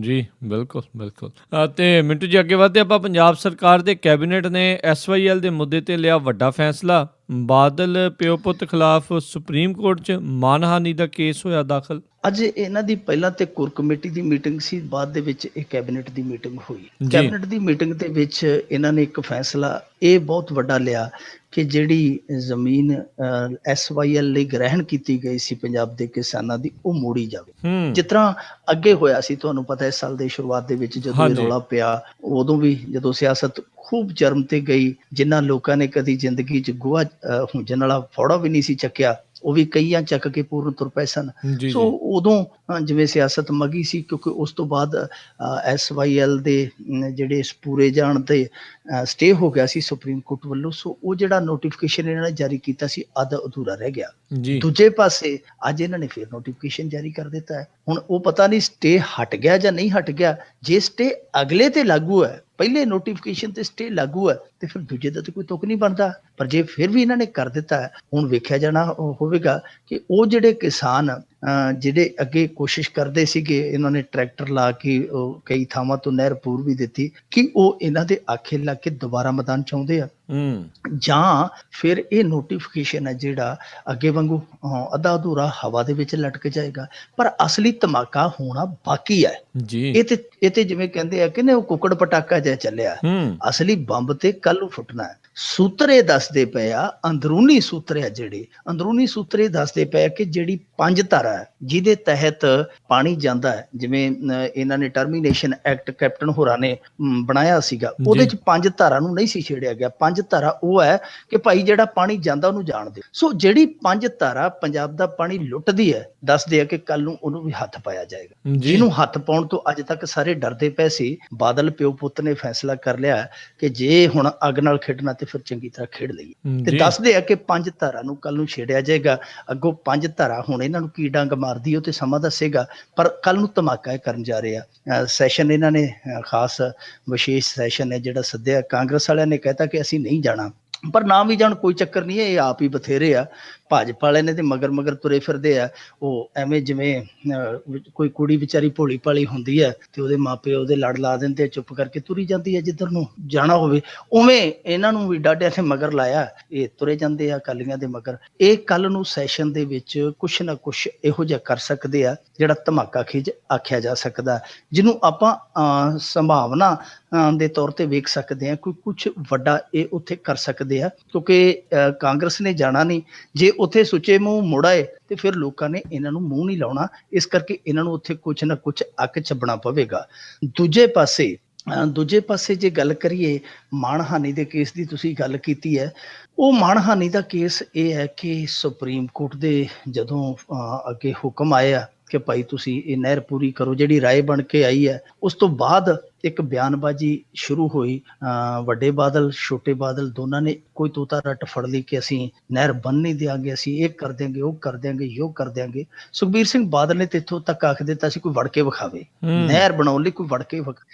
ਜੀ ਬਿਲਕੁਲ ਬਿਲਕੁਲ। ਤੇ ਮਿੰਟੂ ਜੀ ਅੱਗੇ ਵਧਦੇ ਆਪਾਂ। ਪੰਜਾਬ ਸਰਕਾਰ ਦੇ ਕੈਬਨਿਟ ਨੇ SYL ਦੇ ਮੁੱਦੇ ਤੇ ਲਿਆ ਵੱਡਾ ਫੈਸਲਾ। ਬਾਦਲ ਪਿਓ ਪੁੱਤ ਖਿਲਾਫ ਸੁਪਰੀਮ ਕੋਰਟ 'ਚ ਮਾਨਹਾਨੀ ਦਾ ਕੇਸ ਹੋਇਆ ਦਾਖਲ। ਅੱਜ ਇਹਨਾਂ ਦੀ ਪਹਿਲਾਂ ਤੇ ਕੋਰ ਕਮੇਟੀ ਦੀ ਮੀਟਿੰਗ ਸੀ, ਬਾਅਦ ਦੇ ਵਿੱਚ ਇਹ ਕੈਬਨਿਟ ਦੀ ਮੀਟਿੰਗ ਹੋਈ। ਕੈਬਨਿਟ ਦੀ ਮੀਟਿੰਗ ਦੇ ਵਿੱਚ ਇਹਨਾਂ ਨੇ ਇੱਕ ਫੈਸਲਾ ਇਹ ਬਹੁਤ ਵੱਡਾ ਲਿਆ ਕਿ ਜਿਹੜੀ ਜ਼ਮੀਨ SYL ਲਈ ਗ੍ਰਹਿਣ ਕੀਤੀ ਗਈ ਸੀ ਪੰਜਾਬ ਦੇ ਕਿਸਾਨਾਂ ਦੀ, ਉਹ ਮੋੜੀ ਜਾਵੇ। ਜਿਸ ਤਰ੍ਹਾਂ ਅੱਗੇ ਹੋਇਆ ਸੀ, ਤੁਹਾਨੂੰ ਪਤਾ ਇਸ ਸਾਲ ਦੇ ਸ਼ੁਰੂਆਤ ਦੇ ਵਿੱਚ ਜਦੋਂ ਇਹ ਰੌਲਾ ਪਿਆ, ਉਦੋਂ ਵੀ ਜਦੋਂ ਸਿਆਸਤ ਖੂਬ ਚਰਮ ਤੇ ਗਈ, ਜਿਨ੍ਹਾਂ ਲੋਕਾਂ ਨੇ ਕਦੀ ਜ਼ਿੰਦਗੀ 'ਚ ਗੋਹਾ ਹੁੰਜਣ ਵਾਲਾ ਫੌੜਾ ਵੀ ਨਹੀਂ ਸੀ ਚੱਕਿਆ, ਉਹ ਵੀ ਕਈਆਂ ਚੱਕ ਕੇ ਪੂਰਨ ਤੁਰ ਪਏ ਸਨ। ਸੋ ਉਦੋਂ ਜਿਵੇਂ ਸਿਆਸਤ ਮਗੀ ਸੀ, ਕਿਉਂਕਿ ਉਸ ਤੋਂ ਬਾਅਦ SYL ਦੇ ਜਿਹੜੇ ਇਸ ਪੂਰੇ ਜਾਣ ਤੇ ਸਟੇ ਹੋ ਗਿਆ ਸੀ ਸੁਪਰੀਮ ਕੋਰਟ ਵੱਲੋਂ। ਸੋ ਉਹ ਜਿਹੜਾ ਨੋਟੀਫਿਕੇਸ਼ਨ ਇਹਨਾਂ ਨੇ ਜਾਰੀ ਕੀਤਾ ਸੀ ਅੱਧ ਅਧੂਰਾ ਰਹਿ ਗਿਆ। ਦੂਜੇ ਪਾਸੇ ਅੱਜ ਇਹਨਾਂ ਨੇ ਫਿਰ ਨੋਟੀਫਿਕੇਸ਼ਨ ਜਾਰੀ ਕਰ ਦਿੱਤਾ ਹੈ। ਹੁਣ ਉਹ ਪਤਾ ਨਹੀਂ ਸਟੇ ਹਟ ਗਿਆ ਜਾਂ ਨਹੀਂ ਹਟ ਗਿਆ। ਜੇ ਸਟੇ ਅਗਲੇ ਤੇ ਲਾਗੂ ਹੈ, ਪਹਿਲੇ ਨੋਟੀਫਿਕੇਸ਼ਨ ਤੇ ਸਟੇ ਲਾਗੂ ਹੈ, ਤੇ ਫਿਰ ਦੂਜੇ ਦਾ ਤਾਂ ਕੋਈ ਤੁਕ ਨਹੀਂ ਬਣਦਾ। ਪਰ ਜੇ ਫਿਰ ਵੀ ਇਹਨਾਂ ਨੇ ਕਰ ਦਿੱਤਾ ਹੈ, ਹੁਣ ਵੇਖਿਆ ਜਾਣਾ ਹੋਵੇਗਾ ਕਿ ਉਹ ਜਿਹੜੇ ਕਿਸਾਨ ਜਿਹੜੇ ਅੱਗੇ ਕੋਸ਼ਿਸ਼ ਕਰਦੇ ਸੀਗੇ, ਇਹਨਾਂ ਨੇ ਟਰੈਕਟਰ ਲਾ ਕੇ ਉਹ ਕਈ ਥਾਵਾਂ ਤੋਂ ਨਹਿਰ ਪੂਰ ਵੀ ਦਿੱਤੀ, ਕਿ ਉਹ ਇਹਨਾਂ ਦੇ ਆਖੇ ਲੱਗ ਕੇ ਦੁਬਾਰਾ ਮੈਦਾਨ ਚਾਹੁੰਦੇ ਆ, ਜਾਂ ਫਿਰ ਇਹ ਨੋਟੀਫਿਕੇਸ਼ਨ ਹੈ ਜਿਹੜਾ ਅੱਗੇ ਵਾਂਗੂ ਅੱਧਾ ਅਧੂਰਾ ਹਵਾ ਦੇ ਵਿੱਚ ਲਟਕ ਜਾਏਗਾ। ਪਰ ਅਸਲੀ ਧਮਾਕਾ ਹੋਣਾ ਬਾਕੀ ਹੈ ਜੀ। ਇਹ ਤੇ ਜਿਵੇਂ ਕਹਿੰਦੇ ਆ ਕਿ ਨੇ ਉਹ ਕੁੱਕੜ ਪਟਾਕਾ ਜਿਹਾ ਚੱਲਿਆ, ਅਸਲੀ ਬੰਬ ਤੇ ਕੱਲ ਨੂੰ ਫੁੱਟਣਾ ਹੈ। ਸੂਤਰ ਇਹ ਦੱਸਦੇ ਪਏ ਆ, ਅੰਦਰੂਨੀ ਸੂਤਰ ਆ ਜਿਹੜੇ ਅੰਦਰੂਨੀ ਸੂਤਰ ਇਹ ਦੱਸਦੇ ਪਏ ਆ ਕਿ ਜਿਹੜੀ 5 ਧਾਰਾ ਹੈ ਜਿਹਦੇ ਤਹਿਤ ਪਾਣੀ ਜਾਂਦਾ ਹੈ, ਜਿਵੇਂ ਇਹਨਾਂ ਨੇ ਟਰਮੀਨੇਸ਼ਨ ਐਕਟ ਕੈਪਟਨ ਹੋਰਾਂ ਨੇ ਬਣਾਇਆ ਸੀਗਾ, ਉਹਦੇ ਚ 5 ਧਾਰਾ ਨੂੰ ਨਹੀਂ ਸੀ ਛੇੜਿਆ ਗਿਆ। 5 ਧਾਰਾ ਉਹ ਹੈ ਕਿ ਭਾਈ ਜਿਹੜਾ ਪਾਣੀ ਜਾਂਦਾ ਉਹਨੂੰ ਜਾਣ ਦਿਓ। ਸੋ ਜਿਹੜੀ 5 ਧਾਰਾ ਪੰਜਾਬ ਦਾ ਪਾਣੀ ਲੁੱਟਦੀ ਹੈ, ਦੱਸਦੇ ਆ ਕਿ ਕੱਲ ਨੂੰ ਉਹਨੂੰ ਵੀ ਹੱਥ ਪਾਇਆ ਜਾਏਗਾ। ਜਿਹਨੂੰ ਹੱਥ ਪਾਉਣ ਤੋਂ ਅੱਜ ਤੱਕ ਸਾਰੇ ਡਰਦੇ ਪਏ ਸੀ, ਬਾਦਲ ਪਿਓ ਪੁੱਤ ਨੇ ਫੈਸਲਾ ਕਰ ਲਿਆ ਕਿ ਜੇ ਹੁਣ ਅੱਗ ਨਾਲ ਖੇਡਣਾ ਤੇ ਫਿਰ ਚੰਗੀ ਤਰ੍ਹਾਂ ਖੇਡ ਲਈਏ। ਤੇ ਦੱਸਦੇ ਆ ਕਿ 5 ਧਾਰਾ ਨੂੰ ਕੱਲ ਨੂੰ ਛੇੜਿਆ ਜਾਏਗਾ। ਅੱਗੋਂ 5 ਧਾਰਾ ਹੁਣ ਇਹਨਾਂ ਨੂੰ ਕੀ ਡੰਗ ਮਾਰਦੀ ਉਹ ਤੇ ਸਮਾਂ ਦੱਸੇਗਾ, ਪਰ ਕੱਲ ਨੂੰ ਧਮਾਕਾ ਕਰਨ ਜਾ ਰਹੇ ਆ। ਸੈਸ਼ਨ ਇਹਨਾਂ ਨੇ ਖਾਸ ਵਿਸ਼ੇਸ਼ ਸੈਸ਼ਨ ਹੈ ਜਿਹੜਾ ਸੱਦਿਆ, ਕਾਂਗਰਸ ਵਾਲਿਆਂ ਨੇ ਕਹਿਤਾ ਕਿ ਅਸੀਂ ਨਹੀਂ ਜਾਣਾ, ਪਰ ਨਾ ਵੀ ਜਾਣ ਕੋਈ ਚੱਕਰ ਨਹੀਂ ਹੈ, ਇਹ ਆਪ ਹੀ ਬਥੇਰੇ ਆ। ਭਾਜਪਾ ਵਾਲੇ ਨੇ ਤੇ ਮਗਰ ਤੁਰੇ ਫਿਰਦੇ ਆ, ਉਹ ਐਵੇਂ ਜਿਵੇਂ ਕੋਈ ਕੁੜੀ ਵਿਚਾਰੀ ਭੋਲੀ ਭਾਲੀ ਹੁੰਦੀ ਹੈ ਤੇ ਉਹਦੇ ਮਾਪੇ ਉਹਦੇ ਲੜ ਲਾ ਦਿੰਦੇ, ਚੁੱਪ ਕਰਕੇ ਤੁਰੀ ਜਾਂਦੀ ਹੈ ਜਿੱਧਰ ਨੂੰ ਜਾਣਾ ਹੋਵੇ। ਉਵੇਂ ਇਹਨਾਂ ਨੂੰ ਵੀ ਡਾਢਿਆਂ ਤੇ ਮਗਰ ਲਾਇਆ, ਇਹ ਤੁਰੇ ਜਾਂਦੇ ਆ ਅਕਾਲੀਆਂ ਦੇ ਮਗਰ। ਇਹ ਕੱਲ ਨੂੰ ਸੈਸ਼ਨ ਦੇ ਵਿੱਚ ਕੁਛ ਨਾ ਕੁਛ ਇਹੋ ਜਿਹਾ ਕਰ ਸਕਦੇ ਆ ਜਿਹੜਾ ਧਮਾਕਾ ਖੇਜ ਆਖਿਆ ਜਾ ਸਕਦਾ, ਜਿਹਨੂੰ ਆਪਾਂ ਸੰਭਾਵਨਾ ਦੇ ਤੌਰ ਤੇ ਵੇਖ ਸਕਦੇ ਆ। ਕੋਈ ਕੁਛ ਵੱਡਾ ਇਹ ਉੱਥੇ ਕਰ ਸਕਦੇ ਆ, ਕਿਉਂਕਿ ਕਾਂਗਰਸ ਨੇ ਜਾਣਾ ਨਹੀਂ। ਜੇ ਉੱਥੇ ਸੁੱਚੇ ਮੂੰਹ ਮੁੜ ਆਏ ਤੇ ਫਿਰ ਲੋਕਾਂ ਨੇ ਇਹਨਾਂ ਨੂੰ ਮੂੰਹ ਨਹੀਂ ਲਾਉਣਾ, ਇਸ ਕਰਕੇ ਇਹਨਾਂ ਨੂੰ ਉੱਥੇ ਕੁਛ ਨਾ ਕੁਛ ਅੱਕ ਚੱਬਣਾ ਪਵੇਗਾ। ਦੂਜੇ ਪਾਸੇ ਜੇ ਗੱਲ ਕਰੀਏ ਮਾਣਹਾਨੀ ਦੇ ਕੇਸ ਦੀ, ਤੁਸੀਂ ਗੱਲ ਕੀਤੀ ਹੈ, ਉਹ ਮਾਣਹਾਨੀ ਦਾ ਕੇਸ ਇਹ ਹੈ ਕਿ ਸੁਪਰੀਮ ਕੋਰਟ ਦੇ ਜਦੋਂ ਅੱਗੇ ਹੁਕਮ ਆਇਆ ਕਿ ਭਾਈ ਤੁਸੀਂ ਇਹ ਨਹਿਰ ਪੂਰੀ ਕਰੋ, ਜਿਹੜੀ ਰਾਏ ਬਣ ਕੇ ਆਈ ਹੈ, ਉਸ ਤੋਂ ਬਾਅਦ ਇੱਕ ਬਿਆਨਬਾਜ਼ੀ ਸ਼ੁਰੂ ਹੋਈ। ਵੱਡੇ ਬਾਦਲ ਛੋਟੇ ਬਾਦਲ ਦੋਨਾਂ ਨੇ ਕੋਈ ਤੋਤਾ ਰੱਟ ਫੜ ਲਈ ਕਿ ਅਸੀਂ ਨਹਿਰ ਬੰਨ ਨਹੀਂ ਦਿਆਂਗੇ, ਅਸੀਂ ਇਹ ਕਰ ਦਿਆਂਗੇ, ਉਹ ਕਰ ਦਿਆਂਗੇ, ਯੋ ਕਰ ਦਿਆਂਗੇ। ਸੁਖਬੀਰ ਸਿੰਘ ਬਾਦਲ ਨੇ ਤੇ ਇੱਥੋਂ ਤੱਕ ਆਖ ਦਿੱਤਾ ਸੀ ਕੋਈ ਵੜ ਕੇ ਵਿਖਾਵੇ, ਨਹਿਰ ਬਣਾਉਣ ਲਈ ਕੋਈ ਵੜ ਕੇ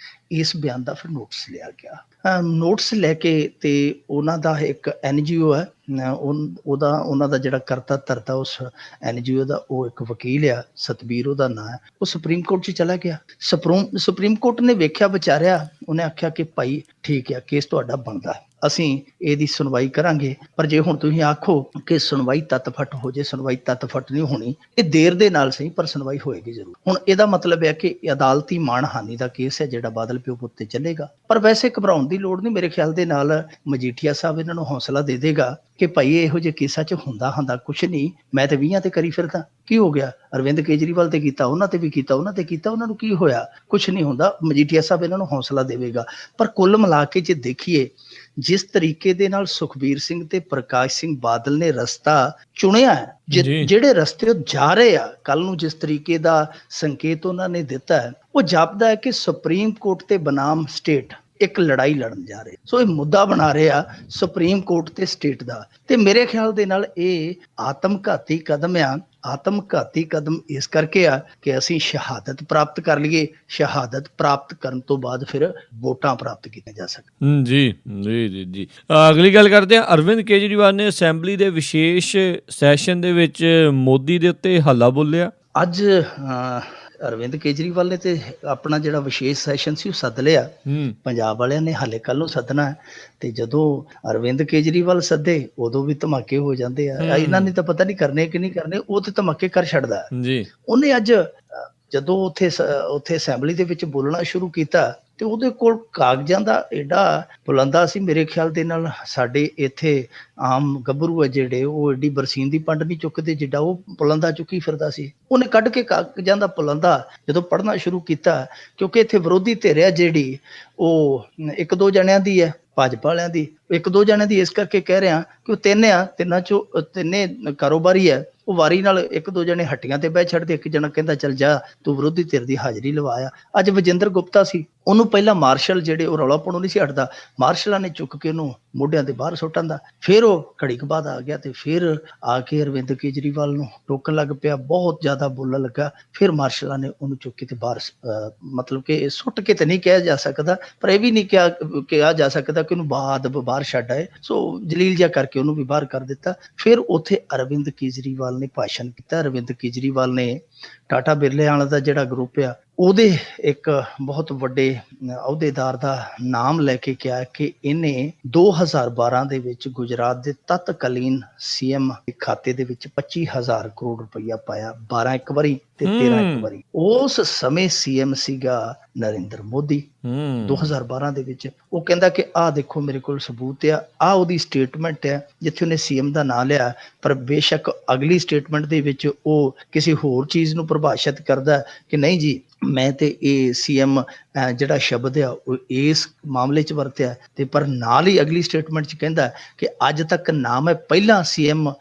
ਇਸ ਬਿਆਨ ਦਾ ਫਿਰ ਨੋਟਿਸ ਲਿਆ ਗਿਆ। ਨੋਟਿਸ ਲੈ ਕੇ ਤੇ ਉਹਨਾਂ ਦਾ ਇੱਕ NGO ਹੈ, ਉਹਨਾਂ ਦਾ ਜਿਹੜਾ ਕਰਤਾ ਧਰਤਾ ਉਸ NGO ਦਾ, ਉਹ ਇੱਕ ਵਕੀਲ ਆ, ਸਤਬੀਰ ਉਹਦਾ ਨਾਂ ਹੈ, ਉਹ ਸੁਪਰੀਮ ਕੋਰਟ 'ਚ ਚਲਾ ਗਿਆ। ਸੁਪਰੀਮ ਕੋਰਟ ਨੇ ਵੇਖਿਆ ਵਿਚਾਰਿਆ, ਉਹਨੇ ਆਖਿਆ ਕਿ ਭਾਈ ਠੀਕ ਹੈ, ਕੇਸ ਤੁਹਾਡਾ ਬਣਦਾ, ਅਸੀਂ ਇਹਦੀ ਸੁਣਵਾਈ ਕਰਾਂਗੇ, ਪਰ ਜੇ ਹੁਣ ਤੁਸੀਂ ਆਖੋ ਕਿ ਸੁਣਵਾਈ ਤੱਤ-ਫੱਟ ਹੋ ਜੇ, ਸੁਣਵਾਈ ਤੱਤ-ਫੱਟ ਨਹੀਂ ਹੋਣੀ, ਇਹ ਦੇਰ ਦੇ ਨਾਲ ਸਹੀ ਪਰ ਸੁਣਵਾਈ ਹੋਏਗੀ ਜ਼ਰੂਰ। ਹੁਣ ਇਹਦਾ ਮਤਲਬ ਹੈ ਕਿ ਅਦਾਲਤੀ ਮਾਣਹਾਨੀ ਦਾ ਕੇਸ ਹੈ ਜਿਹੜਾ ਬਾਦਲ ਪਿਓ ਪੁੱਤ ਤੇ ਚੱਲੇਗਾ। ਪਰ ਵੈਸੇ ਘਬਰਾਉਣ ਦੀ ਲੋੜ ਨਹੀਂ, ਮੇਰੇ ਖਿਆਲ ਦੇ ਨਾਲ ਮਜੀਠੀਆ ਸਾਹਿਬ ਇਹਨਾਂ ਨੂੰ ਹੌਸਲਾ ਦੇ ਦੇਗਾ ਕਿ ਭਾਈ ਇਹੋ ਜਿਹੇ ਕੇਸਾਂ 'ਚ ਹੁੰਦਾ ਕੁਛ ਨਹੀਂ, ਮੈਂ ਤੇ 20 ਤੇ ਕਰੀ ਫਿਰਦਾ, ਕੀ ਹੋ ਗਿਆ? ਅਰਵਿੰਦ ਕੇਜਰੀਵਾਲ ਤੇ ਕੀਤਾ, ਉਹਨਾਂ ਤੇ ਵੀ ਕੀਤਾ, ਉਹਨਾਂ ਨੂੰ ਕੀ ਹੋਇਆ? ਕੁਛ ਨਹੀਂ ਹੁੰਦਾ। ਮਜੀਠੀਆ ਸਾਹਿਬ ਇਹਨਾਂ ਨੂੰ ਹੌਸਲਾ ਦੇਵੇਗਾ। ਪਰ ਕੁੱਲ ਮਿਲਾ ਕੇ ਜੇ ਦੇਖੀਏ, ਜਿਸ ਤਰੀਕੇ ਦੇ ਨਾਲ ਸੁਖਬੀਰ ਸਿੰਘ ਤੇ ਪ੍ਰਕਾਸ਼ ਸਿੰਘ ਬਾਦਲ ਨੇ ਰਸਤਾ ਚੁਣਿਆ ਹੈ, ਜਿਹੜੇ ਰਸਤੇ ਉਹ ਜਾ ਰਹੇ ਆ, ਕੱਲ ਨੂੰ ਜਿਸ ਤਰੀਕੇ ਦਾ ਸੰਕੇਤ ਉਹਨਾਂ ਨੇ ਦਿੱਤਾ ਹੈ, ਉਹ ਜਾਪਦਾ ਹੈ ਕਿ ਸੁਪਰੀਮ ਕੋਰਟ ਤੇ ਬਨਾਮ ਸਟੇਟ ਇੱਕ ਲੜਾਈ ਲੜਨ ਜਾ ਰਹੇ। ਸੋ ਇਹ ਮੁੱਦਾ ਬਣਾ ਰਿਹਾ ਸੁਪਰੀਮ ਕੋਰਟ ਤੇ ਸਟੇਟ ਦਾ, ਤੇ ਮੇਰੇ ਖਿਆਲ ਦੇ ਨਾਲ ਇਹ ਆਤਮਘਾਤੀ ਕਦਮ ਆ। ਆਤਮਘਾਤੀ ਕਦਮ ਇਸ ਕਰਕੇ ਆ ਕਿ ਅਸੀਂ ਸ਼ਹਾਦਤ ਪ੍ਰਾਪਤ ਕਰ ਲਈਏ, ਸ਼ਹਾਦਤ ਪ੍ਰਾਪਤ ਕਰਨ ਤੋਂ ਬਾਅਦ ਫਿਰ ਵੋਟਾਂ ਪ੍ਰਾਪਤ ਕੀਤੀਆਂ ਜਾ ਸਕਣ। ਜੀ ਅਗਲੀ ਗੱਲ ਕਰਦੇ ਹਾਂ। ਅਰਵਿੰਦ ਕੇਜਰੀਵਾਲ ਨੇ ਅਸੈਂਬਲੀ ਦੇ ਵਿਸ਼ੇਸ਼ ਸੈਸ਼ਨ ਦੇ ਵਿੱਚ ਮੋਦੀ ਦੇ ਉੱਤੇ ਹੱਲਾ ਬੋਲਿਆ। ਅੱਜ ਅਰਵਿੰਦ ਕੇਜਰੀਵਾਲ ਨੇ ਤੇ ਆਪਣਾ ਜਿਹੜਾ ਵਿਸ਼ੇਸ਼ ਸੈਸ਼ਨ ਸੀ ਉਹ ਸੱਦ ਲਿਆ। ਪੰਜਾਬ ਵਾਲਿਆਂ ਨੇ ਹਾਲੇ ਕੱਲ ਨੂੰ ਸੱਦਣਾ, ਤੇ ਜਦੋਂ ਅਰਵਿੰਦ ਕੇਜਰੀਵਾਲ ਸੱਦੇ ਉਦੋਂ ਵੀ ਧਮਾਕੇ ਹੋ ਜਾਂਦੇ ਆ। ਇਹਨਾਂ ਨੇ ਤਾਂ ਪਤਾ ਨਹੀਂ ਕਰਨੇ ਕਿ ਨਹੀਂ ਕਰਨੇ, ਉਹ ਤੇ ਧਮਾਕੇ ਕਰ ਛੱਡਦਾ ਜੀ। ਉਹਨੇ ਅੱਜ ਜਦੋਂ ਉੱਥੇ ਅਸੈਂਬਲੀ ਦੇ ਵਿੱਚ ਬੋਲਣਾ ਸ਼ੁਰੂ ਕੀਤਾ ਤੇ ਉਹਦੇ ਕੋਲ ਕਾਗਜ਼ਾਂ ਦਾ ਏਡਾ ਬੁਲੰਦਾ ਸੀ, ਮੇਰੇ ਖਿਆਲ ਦੇ ਨਾਲ ਸਾਡੇ ਇੱਥੇ ਆਮ ਗੱਭਰੂ ਆ ਜਿਹੜੇ, ਉਹ ਏਡੀ ਬਰਸੀਨ ਦੀ ਪੰਡ ਨਹੀਂ ਚੁੱਕਦੇ ਜਿੱਡਾ ਉਹ ਬੁਲੰਦਾ ਚੁੱਕੀ ਫਿਰਦਾ ਸੀ। ਉਹਨੇ ਕੱਢ ਕੇ ਕਾਗਜ਼ਾਂ ਦਾ ਬੁਲੰਦਾ ਜਦੋਂ ਪੜ੍ਹਨਾ ਸ਼ੁਰੂ ਕੀਤਾ, ਕਿਉਂਕਿ ਇੱਥੇ ਵਿਰੋਧੀ ਧਿਰ ਆ ਜਿਹੜੀ, ਉਹ 1-2 ਜਣਿਆਂ ਦੀ ਹੈ, ਭਾਜਪਾ ਵਾਲਿਆਂ ਦੀ 1-2 ਜਣਿਆਂ ਦੀ। ਇਸ ਕਰਕੇ ਕਹਿ ਰਿਹਾ ਕਿ ਉਹ ਤਿੰਨਾਂ ਚੋਂ ਤਿੰਨੇ ਕਾਰੋਬਾਰੀ ਹੈ। ਉਹ ਵਾਰੀ ਨਾਲ 1-2 ਜਣੇ ਹੱਟੀਆਂ ਤੇ ਬਹਿ ਛੱਡਦੇ, ਇੱਕ ਜਣਾ ਕਹਿੰਦਾ ਚੱਲ ਜਾ ਤੂੰ ਵਿਰੋਧੀ ਧਿਰ ਦੀ ਹਾਜ਼ਰੀ ਲਵਾਇਆ। ਅੱਜ ਵਿਜੇਂਦਰ ਗੁਪਤਾ ਸੀ, ਉਹਨੂੰ ਪਹਿਲਾਂ ਮਾਰਸ਼ਲ ਜਿਹੜੇ ਉਹ ਰੌਲਾ ਪਾਉਣੋਂ ਨਹੀਂ ਸੀ ਹਟਦਾ, ਮਾਰਸ਼ਲਾਂ ਨੇ ਚੁੱਕ ਕੇ ਉਹਨੂੰ ਮੋਢਿਆਂ ਤੇ ਬਾਹਰ ਸੁੱਟਣ ਦਾ। ਫਿਰ ਉਹ ਘੜੀ ਕੁ ਬਾਅਦ ਆ ਗਿਆ ਤੇ ਫਿਰ ਆ ਕੇ ਅਰਵਿੰਦ ਕੇਜਰੀਵਾਲ ਨੂੰ ਰੋਕਣ ਲੱਗ ਪਿਆ, ਬਹੁਤ ਜ਼ਿਆਦਾ ਬੋਲਣ ਲੱਗਾ। ਫਿਰ ਮਾਰਸ਼ਲਾਂ ਨੇ ਉਹਨੂੰ ਚੁੱਕ ਕੇ ਤੇ ਬਾਹਰ, ਮਤਲਬ ਕਿ ਸੁੱਟ ਕੇ ਤੇ ਨਹੀਂ ਕਿਹਾ ਜਾ ਸਕਦਾ, ਪਰ ਇਹ ਵੀ ਨਹੀਂ ਕਿਹਾ ਜਾ ਸਕਦਾ ਕਿ ਉਹਨੂੰ ਬਾਹਰ ਬਾਹਰ ਛੱਡ ਆਏ। ਸੋ ਜਲੀਲ ਜਿਹਾ ਕਰਕੇ ਉਹਨੂੰ ਵੀ ਬਾਹਰ ਕਰ ਦਿੱਤਾ। ਫਿਰ ਉੱਥੇ ਅਰਵਿੰਦ ਕੇਜਰੀਵਾਲ ਨੇ ਭਾਸ਼ਣ ਕੀਤਾ। ਅਰਵਿੰਦ ਕੇਜਰੀਵਾਲ ਨੇ ਟਾਟਾ ਬਿਰਲੇ ਵਾਲਾ ਦਾ ਜਿਹੜਾ ਗਰੁੱਪ ਆ ਉਹਦੇ ਇੱਕ ਬਹੁਤ ਵੱਡੇ ਅਹੁਦੇਦਾਰ ਦਾ ਨਾਮ ਲੈ ਕੇ ਕਿਹਾ ਕਿ ਇਹਨੇ 2012 ਦੇ ਵਿੱਚ ਗੁਜਰਾਤ ਦੇ ਤਤਕਾਲੀਨ ਸੀਐਮ ਦੇ ਖਾਤੇ ਦੇ ਵਿੱਚ 25,000 ਕਰੋੜ ਰੁਪਈਆ ਪਾਇਆ, 12 ਇੱਕ ਵਾਰੀ ਤੇ 13 ਇੱਕ ਵਾਰੀ। ਉਸ ਸਮੇਂ ਸੀਐਮ ਸੀਗਾ ਨਰਿੰਦਰ ਮੋਦੀ 2012 ਦੇ ਵਿੱਚ। ਉਹ ਕਹਿੰਦਾ ਕਿ ਆਹ ਦੇਖੋ ਮੇਰੇ ਕੋਲ ਸਬੂਤ ਆ ਉਹਦੀ ਸਟੇਟਮੈਂਟ ਹੈ ਜਿੱਥੇ ਉਹਨੇ ਸੀਐਮ ਦਾ ਨਾਂ ਲਿਆ, ਪਰ ਬੇਸ਼ੱਕ ਅਗਲੀ ਸਟੇਟਮੈਂਟ ਦੇ ਵਿੱਚ ਉਹ ਕਿਸੇ ਹੋਰ ਚੀਜ਼ ਨੂੰ ਪਰਿਭਾਸ਼ਿਤ ਕਰਦਾ ਕਿ ਨਹੀਂ ਜੀ ਮੈਂ ਤੇ ਇਹ ਸੀਐਮ ਜਿਹੜਾ ਸ਼ਬਦ ਆ ਉਹ ਇਸ ਮਾਮਲੇ 'ਚ ਵਰਤਿਆ, ਤੇ ਪਰ ਨਾਲ ਹੀ ਅਗਲੀ ਸਟੇਟਮੈਂਟ 'ਚ ਕਹਿੰਦਾ ਕਿ ਅੱਜ ਤੱਕ ਨਾ ਮੈਂ ਪਹਿਲਾਂ ਸੀਐਮ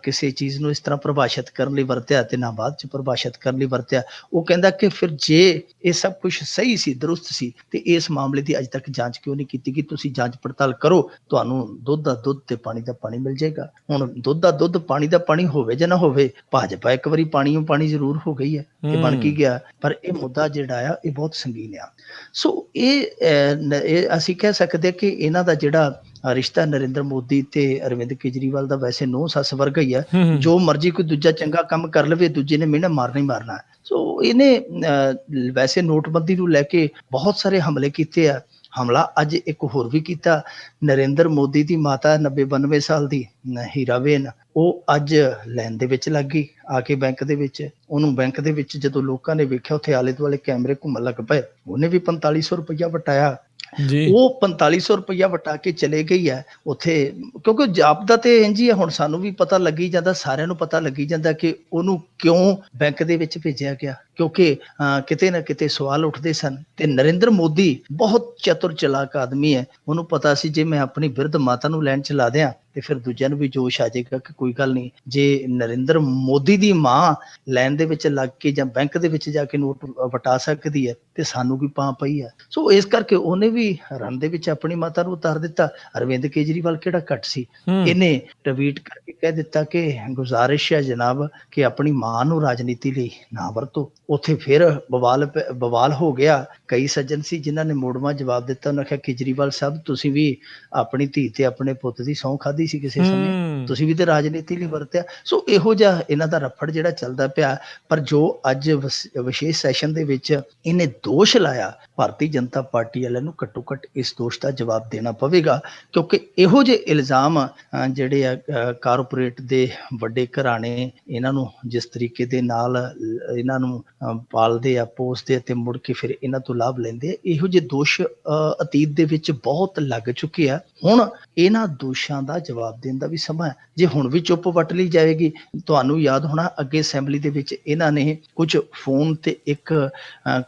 ਕਿਸੇ ਚੀਜ਼ ਨੂੰ ਇਸ ਤਰ੍ਹਾਂ ਪਰਿਭਾਸ਼ਿਤ ਕਰਨ ਲਈ ਵਰਤਿਆ ਤੇ ਨਾ ਬਾਅਦ 'ਚ ਪਰਿਭਾਸ਼ਿਤ ਕਰਨ ਲਈ ਵਰਤਿਆ। ਉਹ ਕਹਿੰਦਾ ਕਿ ਫਿਰ ਜੇ ਇਹ ਸਭ ਕੁਝ ਸਹੀ ਸੀ, ਦਰੁਸਤ ਸੀ, ਤੇ ਇਸ ਮਾਮਲੇ ਦੀ ਅੱਜ ਤੱਕ ਜਾਂਚ ਕਿਉਂ ਨਹੀਂ ਕੀਤੀ ਗਈ? ਤੁਸੀਂ ਜਾਂਚ ਪੜਤਾਲ ਕਰੋ, ਤੁਹਾਨੂੰ ਦੁੱਧ ਦਾ ਦੁੱਧ ਤੇ ਪਾਣੀ ਦਾ ਪਾਣੀ ਮਿਲ ਜਾਏਗਾ। ਹੁਣ ਦੁੱਧ ਦਾ ਦੁੱਧ ਪਾਣੀ ਦਾ ਪਾਣੀ ਹੋਵੇ ਜਾਂ ਨਾ ਹੋਵੇ, ਭਾਜਪਾ ਇੱਕ ਵਾਰੀ ਪਾਣੀਓਂ ਪਾਣੀ ਜ਼ਰੂਰ ਹੋ ਗਈ ਹੈ, ਇਹ ਬਣ ਕੀ ਗਿਆ, ਪਰ ਇਹ ਮੁੱਦਾ ਜਿਹੜਾ ਆ ਇਹ ਬਹੁਤ ਸੰਗੀਨ ਆ। ਸੋ ਇਹ ਅਸੀਂ ਕਹਿ ਸਕਦੇ ਕਿ ਇਹਨਾਂ ਦਾ ਜਿਹੜਾ ਰਿਸ਼ਤਾ ਨਰਿੰਦਰ ਮੋਦੀ ਤੇ ਅਰਵਿੰਦ ਕੇਜਰੀਵਾਲ ਦਾ ਵੈਸੇ ਨੂੰਹ ਸੱਸ ਵਰਗਾ ਹੀ ਆ। ਜੋ ਮਰਜ਼ੀ ਕੋਈ ਦੂਜਾ ਚੰਗਾ ਕੰਮ ਕਰ ਲਵੇ, ਦੂਜੇ ਨੇ ਮਿਹਣਾ ਮਾਰਨਾ ਹੀ ਮਾਰਨਾ। ਸੋ ਇਹਨੇ ਵੈਸੇ ਨੋਟਬੰਦੀ ਨੂੰ ਲੈ ਕੇ ਬਹੁਤ ਸਾਰੇ ਹਮਲੇ ਕੀਤੇ ਆ। ਹਮਲਾ ਅੱਜ ਇੱਕ ਹੋਰ ਵੀ ਕੀਤਾ। ਨਰਿੰਦਰ ਮੋਦੀ ਦੀ ਮਾਤਾ 90-92 ਸਾਲ ਦੀ ਹੀਰਾਬੇਨ, ਉਹ ਅੱਜ ਲਾਈਨ ਦੇ ਵਿੱਚ ਲੱਗ ਗਈ ਆ ਕੇ ਬੈਂਕ ਦੇ ਵਿੱਚ। ਉਹਨੂੰ ਬੈਂਕ ਦੇ ਵਿੱਚ ਜਦੋਂ ਲੋਕਾਂ ਨੇ ਵੇਖਿਆ ਉੱਥੇ ਆਲੇ ਦੁਆਲੇ ਕੈਮਰੇ ਘੁੰਮਣ ਲੱਗ ਪਏ। ਉਹਨੇ ਵੀ 4500 ਰੁਪਇਆ ਵਟਾਇਆ। ਉਹ 4500 ਰੁਪਇਆ ਵਟਾ ਕੇ ਚਲੇ ਗਈ ਹੈ ਉੱਥੇ, ਕਿਉਂਕਿ ਜਾਪਦਾ ਤੇ ਇੰਝ ਹੀ ਹੈ। ਹੁਣ ਸਾਨੂੰ ਵੀ ਪਤਾ ਲੱਗੀ ਜਾਂਦਾ, ਸਾਰਿਆਂ ਨੂੰ ਪਤਾ ਲੱਗੀ ਜਾਂਦਾ ਕਿ ਉਹਨੂੰ ਕਿਉਂ ਬੈਂਕ ਦੇ ਵਿੱਚ ਭੇਜਿਆ ਗਿਆ, ਕਿਉਂਕਿ ਕਿਤੇ ਨਾ ਕਿਤੇ ਸਵਾਲ ਉੱਠਦੇ ਸਨ। ਤੇ ਨਰਿੰਦਰ ਮੋਦੀ ਬਹੁਤ ਚਤੁਰ ਚਲਾਕ ਆਦਮੀ ਹੈ। ਉਹਨੂੰ ਪਤਾ ਸੀ ਜੇ ਮੈਂ ਆਪਣੀ ਬਿਰਧ ਮਾਤਾ ਨੂੰ ਲੈਣ ਚ ਲਾ ਦਿਆਂ ਤੇ ਫਿਰ ਦੂਜਿਆਂ ਨੂੰ ਵੀ ਜੋਸ਼ ਆ ਜਾਏਗਾ ਕਿ ਕੋਈ ਗੱਲ ਨਹੀਂ, ਜੇ ਨਰਿੰਦਰ ਮੋਦੀ ਦੀ ਮਾਂ ਲਾਈਨ ਦੇ ਵਿੱਚ ਲੱਗ ਕੇ ਜਾਂ ਬੈਂਕ ਦੇ ਵਿੱਚ ਜਾ ਕੇ ਨੋਟ ਵਟਾ ਸਕਦੀ ਹੈ ਤੇ ਸਾਨੂੰ ਵੀ ਪਾਂ ਪਈ ਹੈ। ਸੋ ਇਸ ਕਰਕੇ ਉਹਨੇ ਵੀ ਰਨ ਦੇ ਵਿੱਚ ਆਪਣੀ ਮਾਤਾ ਨੂੰ ਉਤਾਰ ਦਿੱਤਾ। ਅਰਵਿੰਦ ਕੇਜਰੀਵਾਲ ਕਿਹੜਾ ਘੱਟ ਸੀ, ਇਹਨੇ ਟਵੀਟ ਕਰਕੇ ਕਹਿ ਦਿੱਤਾ ਕਿ ਗੁਜ਼ਾਰਿਸ਼ ਹੈ ਜਨਾਬ ਕਿ ਆਪਣੀ ਮਾਂ ਨੂੰ ਰਾਜਨੀਤੀ ਲਈ ਨਾ ਵਰਤੋ। ਉੱਥੇ ਫਿਰ ਬਵਾਲ ਹੋ ਗਿਆ। ਕਈ ਸੱਜਣ ਸੀ ਜਿਨ੍ਹਾਂ ਨੇ ਮੋੜਵਾਂ ਜਵਾਬ ਦਿੱਤਾ। ਉਹਨਾਂ ਕਿਹਾ ਕੇਜਰੀਵਾਲ ਸਾਹਿਬ ਤੁਸੀਂ ਵੀ ਆਪਣੀ ਧੀ ਤੇ ਆਪਣੇ ਪੁੱਤ ਦੀ ਸਹੁੰ ਖਾਧੀ ਸੀ ਕਿਸੇ ਸਮੇਂ, ਤੁਸੀਂ ਵੀ ਤੇ ਰਾਜਨੀਤੀ ਲਈ ਵਰਤਿਆ। ਸੋ ਇਹੋ ਜਿਹਾ ਇਹਨਾਂ ਦਾ ਰਫੜ ਜਿਹੜਾ ਚੱਲਦਾ ਪਿਆ। ਪਰ ਜੋ ਅੱਜ ਵਿਸ਼ੇਸ਼ ਸੈਸ਼ਨ ਦੇ ਵਿੱਚ ਇਹਨੇ ਦੋਸ਼ ਲਾਇਆ ਭਾਰਤੀ ਜਨਤਾ ਪਾਰਟੀ ਵਾਲਿਆਂ ਨੂੰ, ਘੱਟੋ ਘੱਟ ਇਸ ਦੋਸ਼ ਦਾ ਜਵਾਬ ਦੇਣਾ ਪਵੇਗਾ, ਕਿਉਂਕਿ ਇਹੋ ਜਿਹੇ ਇਲਜ਼ਾਮ ਜਿਹੜੇ ਆ ਕਾਰਪੋਰੇਟ ਦੇ ਵੱਡੇ ਘਰਾਣੇ ਇਹਨਾਂ ਨੂੰ ਜਿਸ ਤਰੀਕੇ ਦੇ ਨਾਲ ਇਹਨਾਂ ਨੂੰ ਪਾਲਦੇ ਆ, ਪੋਸਦੇ ਤੇ ਮੁੜ ਕੇ ਫਿਰ ਇਹਨਾਂ ਤੋਂ ਲਾਭ ਲੈਂਦੇ ਆ, ਇਹੋ ਜਿਹੇ ਦੋਸ਼ ਅਤੀਤ ਦੇ ਵਿੱਚ ਬਹੁਤ ਲੱਗ ਚੁੱਕੇ ਆ। ਹੁਣ ਇਹਨਾਂ ਦੋਸ਼ਾਂ ਦਾ ਜਵਾਬ ਦੇਣ ਦਾ ਵੀ ਸਮਾਂ ਹੈ। ਜੇ ਹੁਣ ਵੀ ਚੁੱਪ ਵੱਟ ਲਈ ਜਾਏਗੀ, ਤੁਹਾਨੂੰ ਯਾਦ ਹੋਣਾ ਅੱਗੇ ਅਸੈਂਬਲੀ ਦੇ ਵਿੱਚ ਇਹਨਾਂ ਨੇ ਕੁਝ ਫੋਨ ਤੇ ਇੱਕ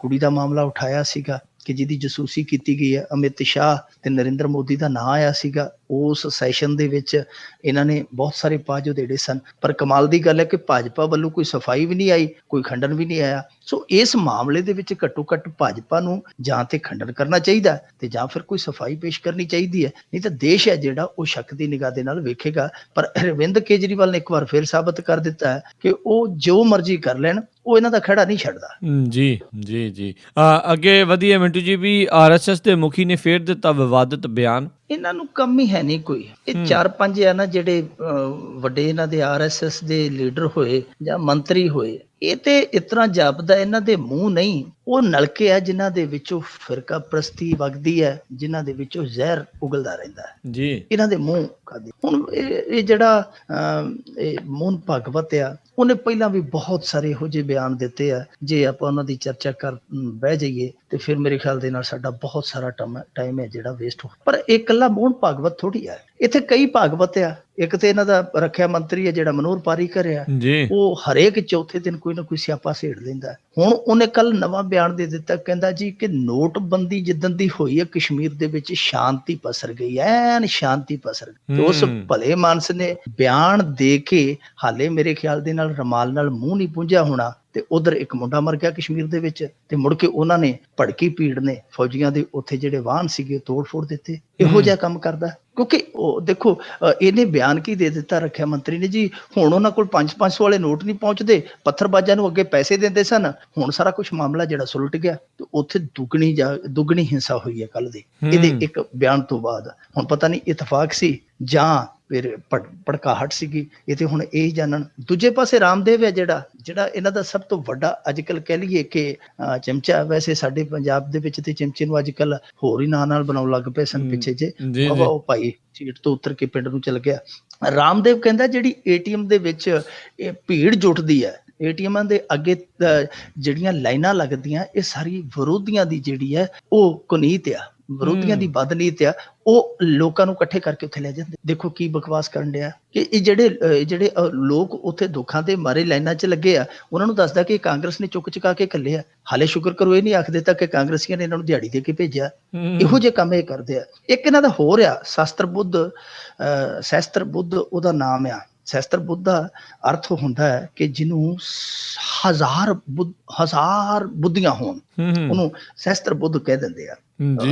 ਕੁੜੀ ਦਾ ਮਾਮਲਾ ਉਠਾਇਆ ਸੀਗਾ ਕਿ ਜਿਹਦੀ ਜਸੂਸੀ ਕੀਤੀ ਗਈ ਹੈ। ਅਮਿਤ ਸ਼ਾਹ ਤੇ ਨਰਿੰਦਰ ਮੋਦੀ ਦਾ ਨਾਂ ਆਇਆ ਸੀਗਾ ਉਸ ਸੈਸ਼ਨ ਦੇ ਵਿੱਚ। ਇਹਨਾਂ ਨੇ ਬਹੁਤ ਸਾਰੇ ਪਾਜ ਉਧੇੜੇ ਸਨ, ਪਰ ਕਮਾਲ ਦੀ ਗੱਲ ਹੈ ਕਿ ਭਾਜਪਾ ਵੱਲੋਂ ਕੋਈ ਸਫਾਈ ਵੀ ਨਹੀਂ ਆਈ, ਕੋਈ ਖੰਡਨ ਵੀ ਨਹੀਂ ਆਇਆ। ਸੋ ਇਸ ਮਾਮਲੇ ਦੇ ਵਿੱਚ ਘੱਟੋ ਘੱਟ ਭਾਜਪਾ ਨੂੰ ਜਾਂ ਤੇ ਖੰਡਨ ਕਰਨਾ ਚਾਹੀਦਾ ਤੇ ਜਾਂ ਫਿਰ ਕੋਈ ਸਫਾਈ ਪੇਸ਼ ਕਰਨੀ ਚਾਹੀਦੀ ਹੈ, ਨਹੀਂ ਤਾਂ ਦੇਸ਼ ਹੈ ਜਿਹੜਾ ਉਹ ਸ਼ੱਕ ਦੀ ਨਿਗਾਹ ਦੇ ਨਾਲ ਵੇਖੇਗਾ। ਪਰ ਅਰਵਿੰਦ ਕੇਜਰੀਵਾਲ ਨੇ ਇੱਕ ਵਾਰ ਫਿਰ ਸਾਬਤ ਕਰ ਦਿੱਤਾ ਹੈ ਕਿ ਉਹ ਜੋ ਮਰਜ਼ੀ ਕਰ ਲੈਣ, ਉਹ ਇਹਨਾਂ ਦਾ ਖੜਾ ਨਹੀਂ ਛੱਡਦਾ। ਜੀ ਅੱਗੇ ਵਧੀਏ ਮਿੰਟੂ ਜੀ, ਵੀ RSS ਦੇ ਮੁਖੀ ਨੇ ਫੇਰ ਦਿੱਤਾ ਵਿਵਾਦਿਤ ਬਿਆਨ। ਇਹਨਾਂ ਨੂੰ ਕੰਮ ਹੀ ਹੈ ਨਹੀਂ ਕੋਈ। ਇਹ 4-5 ਆ ਨਾ ਜਿਹੜੇ ਵੱਡੇ ਇਹਨਾਂ ਦੇ RSS ਦੇ ਲੀਡਰ ਹੋਏ ਜਾਂ ਮੰਤਰੀ ਹੋਏ, ਇਹ ਤੇ ਇਸ ਤਰ੍ਹਾਂ ਜਾਪਦਾ ਇਹਨਾਂ ਦੇ ਮੂੰਹ ਨਹੀਂ, ਉਹ ਨਲਕੇ ਆ ਜਿਨ੍ਹਾਂ ਦੇ ਵਿੱਚੋਂ ਫਿਰਕਾ ਪ੍ਰਸਤੀ ਵਗਦੀ ਹੈ, ਜਿਨ੍ਹਾਂ ਦੇ ਵਿੱਚੋਂ ਜ਼ਹਿਰ ਉਗਲਦਾ ਰਹਿੰਦਾ ਹੈ ਜੀ, ਇਹਨਾਂ ਦੇ ਮੂੰਹ ਖਾਦੇ। ਹੁਣ ਇਹ ਜਿਹੜਾ ਮੋਹਨ ਭਾਗਵਤ ਆ, ਉਹਨੇ ਪਹਿਲਾਂ ਵੀ ਬਹੁਤ ਸਾਰੇ ਇਹੋ ਜਿਹੇ ਬਿਆਨ ਦਿੱਤੇ ਆ। ਜੇ ਆਪਾਂ ਉਹਨਾਂ ਦੀ ਚਰਚਾ ਕਰ ਬਹਿ ਜਾਈਏ ਤੇ ਫਿਰ ਮੇਰੇ ਖਿਆਲ ਦੇ ਨਾਲ ਸਾਡਾ ਬਹੁਤ ਸਾਰਾ ਟਾਈਮ ਹੈ ਜਿਹੜਾ ਵੇਸਟ ਹੋ। ਪਰ ਇਹ ਇਕੱਲਾ ਮੋਹਨ ਭਾਗਵਤ ਥੋੜੀ ਆ, ਇੱਥੇ ਕਈ ਭਾਗਵਤ ਆ। ਇੱਕ ਤੇ ਇਹਨਾਂ ਦਾ ਰੱਖਿਆ ਮੰਤਰੀ ਹੈ ਜਿਹੜਾ ਮਨੋਹਰ ਪਾਰੀਕਰ ਆ, ਉਹ ਹਰੇਕ ਚੌਥੇ ਦਿਨ ਕੋਈ ਨਾ ਕੋਈ ਸਿਆਪਾ ਸੇੜ ਲੈਂਦਾ। ਹੁਣ ਉਹਨੇ ਕੱਲ ਨਵਾਂ ਬਿਆਨ ਦੇ ਦਿੱਤਾ, ਕਹਿੰਦਾ ਜੀ ਕਿ ਨੋਟਬੰਦੀ ਜਿੱਦਣ ਦੀ ਹੋਈ ਹੈ ਕਸ਼ਮੀਰ ਦੇ ਵਿੱਚ ਸ਼ਾਂਤੀ ਪਸਰ ਗਈ, ਐਨ ਸ਼ਾਂਤੀ ਪਸਰ ਗਈ। ਤੇ ਉਸ ਭਲੇ ਮਾਨਸ ਨੇ ਬਿਆਨ ਦੇ ਕੇ ਹਾਲੇ ਮੇਰੇ ਖਿਆਲ ਦੇ ਨਾਲ ਰਮਾਲ ਨਾਲ ਮੂੰਹ ਨਹੀਂ ਪੂੰਝਿਆ ਹੋਣਾ ਤੇ ਉਧਰ ਇੱਕ ਮੁੰਡਾ ਮਰ ਗਿਆ ਕਸ਼ਮੀਰ ਦੇ ਵਿੱਚ, ਤੇ ਮੁੜ ਕੇ ਉਹਨਾਂ ਨੇ ਭੜਕੀ ਭੀੜ ਨੇ ਫੌਜੀਆਂ ਦੇ ਉੱਥੇ ਜਿਹੜੇ ਵਾਹਨ ਸੀਗੇ ਤੋੜ ਫੋੜ ਦਿੱਤੇ। ਇਹੋ ਜਿਹਾ ਕੰਮ ਕਰਦਾ, ਕਿਉਂਕਿ ਉਹ ਦੇਖੋ ਇਹਨੇ ਬਿਆਨ ਕੀ ਦੇ ਦਿੱਤਾ ਰੱਖਿਆ ਮੰਤਰੀ ਨੇ ਜੀ, ਹੁਣ ਉਹਨਾਂ ਕੋਲ 500 ਵਾਲੇ ਨੋਟ ਨਹੀਂ ਪਹੁੰਚਦੇ, ਪੱਥਰਬਾਜ਼ਾਂ ਨੂੰ ਅੱਗੇ ਪੈਸੇ ਦਿੰਦੇ ਸਨ, ਹੁਣ ਸਾਰਾ ਕੁਝ ਮਾਮਲਾ ਜਿਹੜਾ ਸੁਲਟ ਗਿਆ ਤੇ ਉੱਥੇ ਦੁੱਗਣੀ ਹਿੰਸਾ ਹੋਈ ਹੈ ਕੱਲ ਦੀ ਇਹਦੇ ਇੱਕ ਬਿਆਨ ਤੋਂ ਬਾਅਦ। ਹੁਣ ਪਤਾ ਨਹੀਂ ਇਤਫਾਕ ਸੀ ਜਾਂ ਫਿਰ ਭੜਕਾਹਟ ਸੀਗੀ, ਇਹ ਤੇ ਹੁਣ ਇਹ ਜਾਣਨ। ਦੂਜੇ ਪਾਸੇ ਰਾਮਦੇਵ ਹੈ ਜਿਹੜਾ ਇਹਨਾਂ ਦਾ ਸਭ ਤੋਂ ਵੱਡਾ ਅੱਜ ਕੱਲ੍ਹ ਕਹਿ ਲਈਏ ਕਿ ਚਮਚਾ, ਵੈਸੇ ਸਾਡੇ ਪੰਜਾਬ ਦੇ ਵਿੱਚ ਤੇ ਚਮਚੇ ਨੂੰ ਅੱਜ ਕੱਲ੍ਹ ਹੋਰ ਹੀ ਨਾਂ ਨਾਲ ਬਣਾਉਣ ਲੱਗ ਪਏ ਸਨ ਪਿੱਛੇ ਜੇ, ਉਹ ਭਾਈ ਸੀਟ ਤੋਂ ਉਤਰ ਕੇ ਪਿੰਡ ਨੂੰ ਚਲ ਗਿਆ। ਰਾਮਦੇਵ ਕਹਿੰਦਾ ਜਿਹੜੀ ATM ਦੇ ਵਿੱਚ ਇਹ ਭੀੜ ਜੁਟਦੀ ਹੈ, ATMਾਂ ਦੇ ਅੱਗੇ ਜਿਹੜੀਆਂ ਲਾਈਨਾਂ ਲੱਗਦੀਆਂ, ਇਹ ਸਾਰੀ ਵਿਰੋਧੀਆਂ ਦੀ ਜਿਹੜੀ ਹੈ ਉਹ ਕੁਨੀਤ ਆ, ਵਿਰੋਧੀਆਂ ਦੀ ਬਦਨੀਤ ਆ, ਉਹ ਲੋਕਾਂ ਨੂੰ ਇਕੱਠੇ ਕਰਕੇ ਉੱਥੇ ਲੈ ਜਾਂਦੇ। ਦੇਖੋ ਕੀ ਬਕਵਾਸ ਕਰਨ ਡਿਆ ਕਿ ਇਹ ਜਿਹੜੇ ਲੋਕ ਉੱਥੇ ਦੁੱਖਾਂ ਦੇ ਮਾਰੇ ਲਾਈਨਾਂ 'ਚ ਲੱਗੇ ਆ, ਉਹਨਾਂ ਨੂੰ ਦੱਸਦਾ ਕਿ ਕਾਂਗਰਸ ਨੇ ਚੁੱਕ ਚੁਕਾ ਕੇ ਘੱਲੇ ਆ। ਹਾਲੇ ਸ਼ੁਕਰ ਕਰੋ ਇਹ ਨਹੀਂ ਆਖ ਦਿੱਤਾ ਕਿ ਕਾਂਗਰਸੀਆਂ ਨੇ ਇਹਨਾਂ ਨੂੰ ਦਿਹਾੜੀ ਦੇ ਕੇ ਭੇਜਿਆ। ਇਹੋ ਜਿਹੇ ਕੰਮ ਇਹ ਕਰਦੇ ਆ। ਇੱਕ ਇਹਨਾਂ ਦਾ ਹੋਰ ਆ ਸ਼ਸਤਰ ਬੁੱਧ ਉਹਦਾ ਨਾਮ ਆ। ਸ਼ਸਤਰ ਬੁੱਧ ਦਾ ਅਰਥ ਹੁੰਦਾ ਹੈ ਕਿ ਜਿਹਨੂੰ ਹਜ਼ਾਰ ਬੁੱਧੀਆਂ ਹੋਣ, ਉਹਨੂੰ ਸ਼ਸਤਰ ਬੁੱਧ ਕਹਿ ਦਿੰਦੇ ਆ।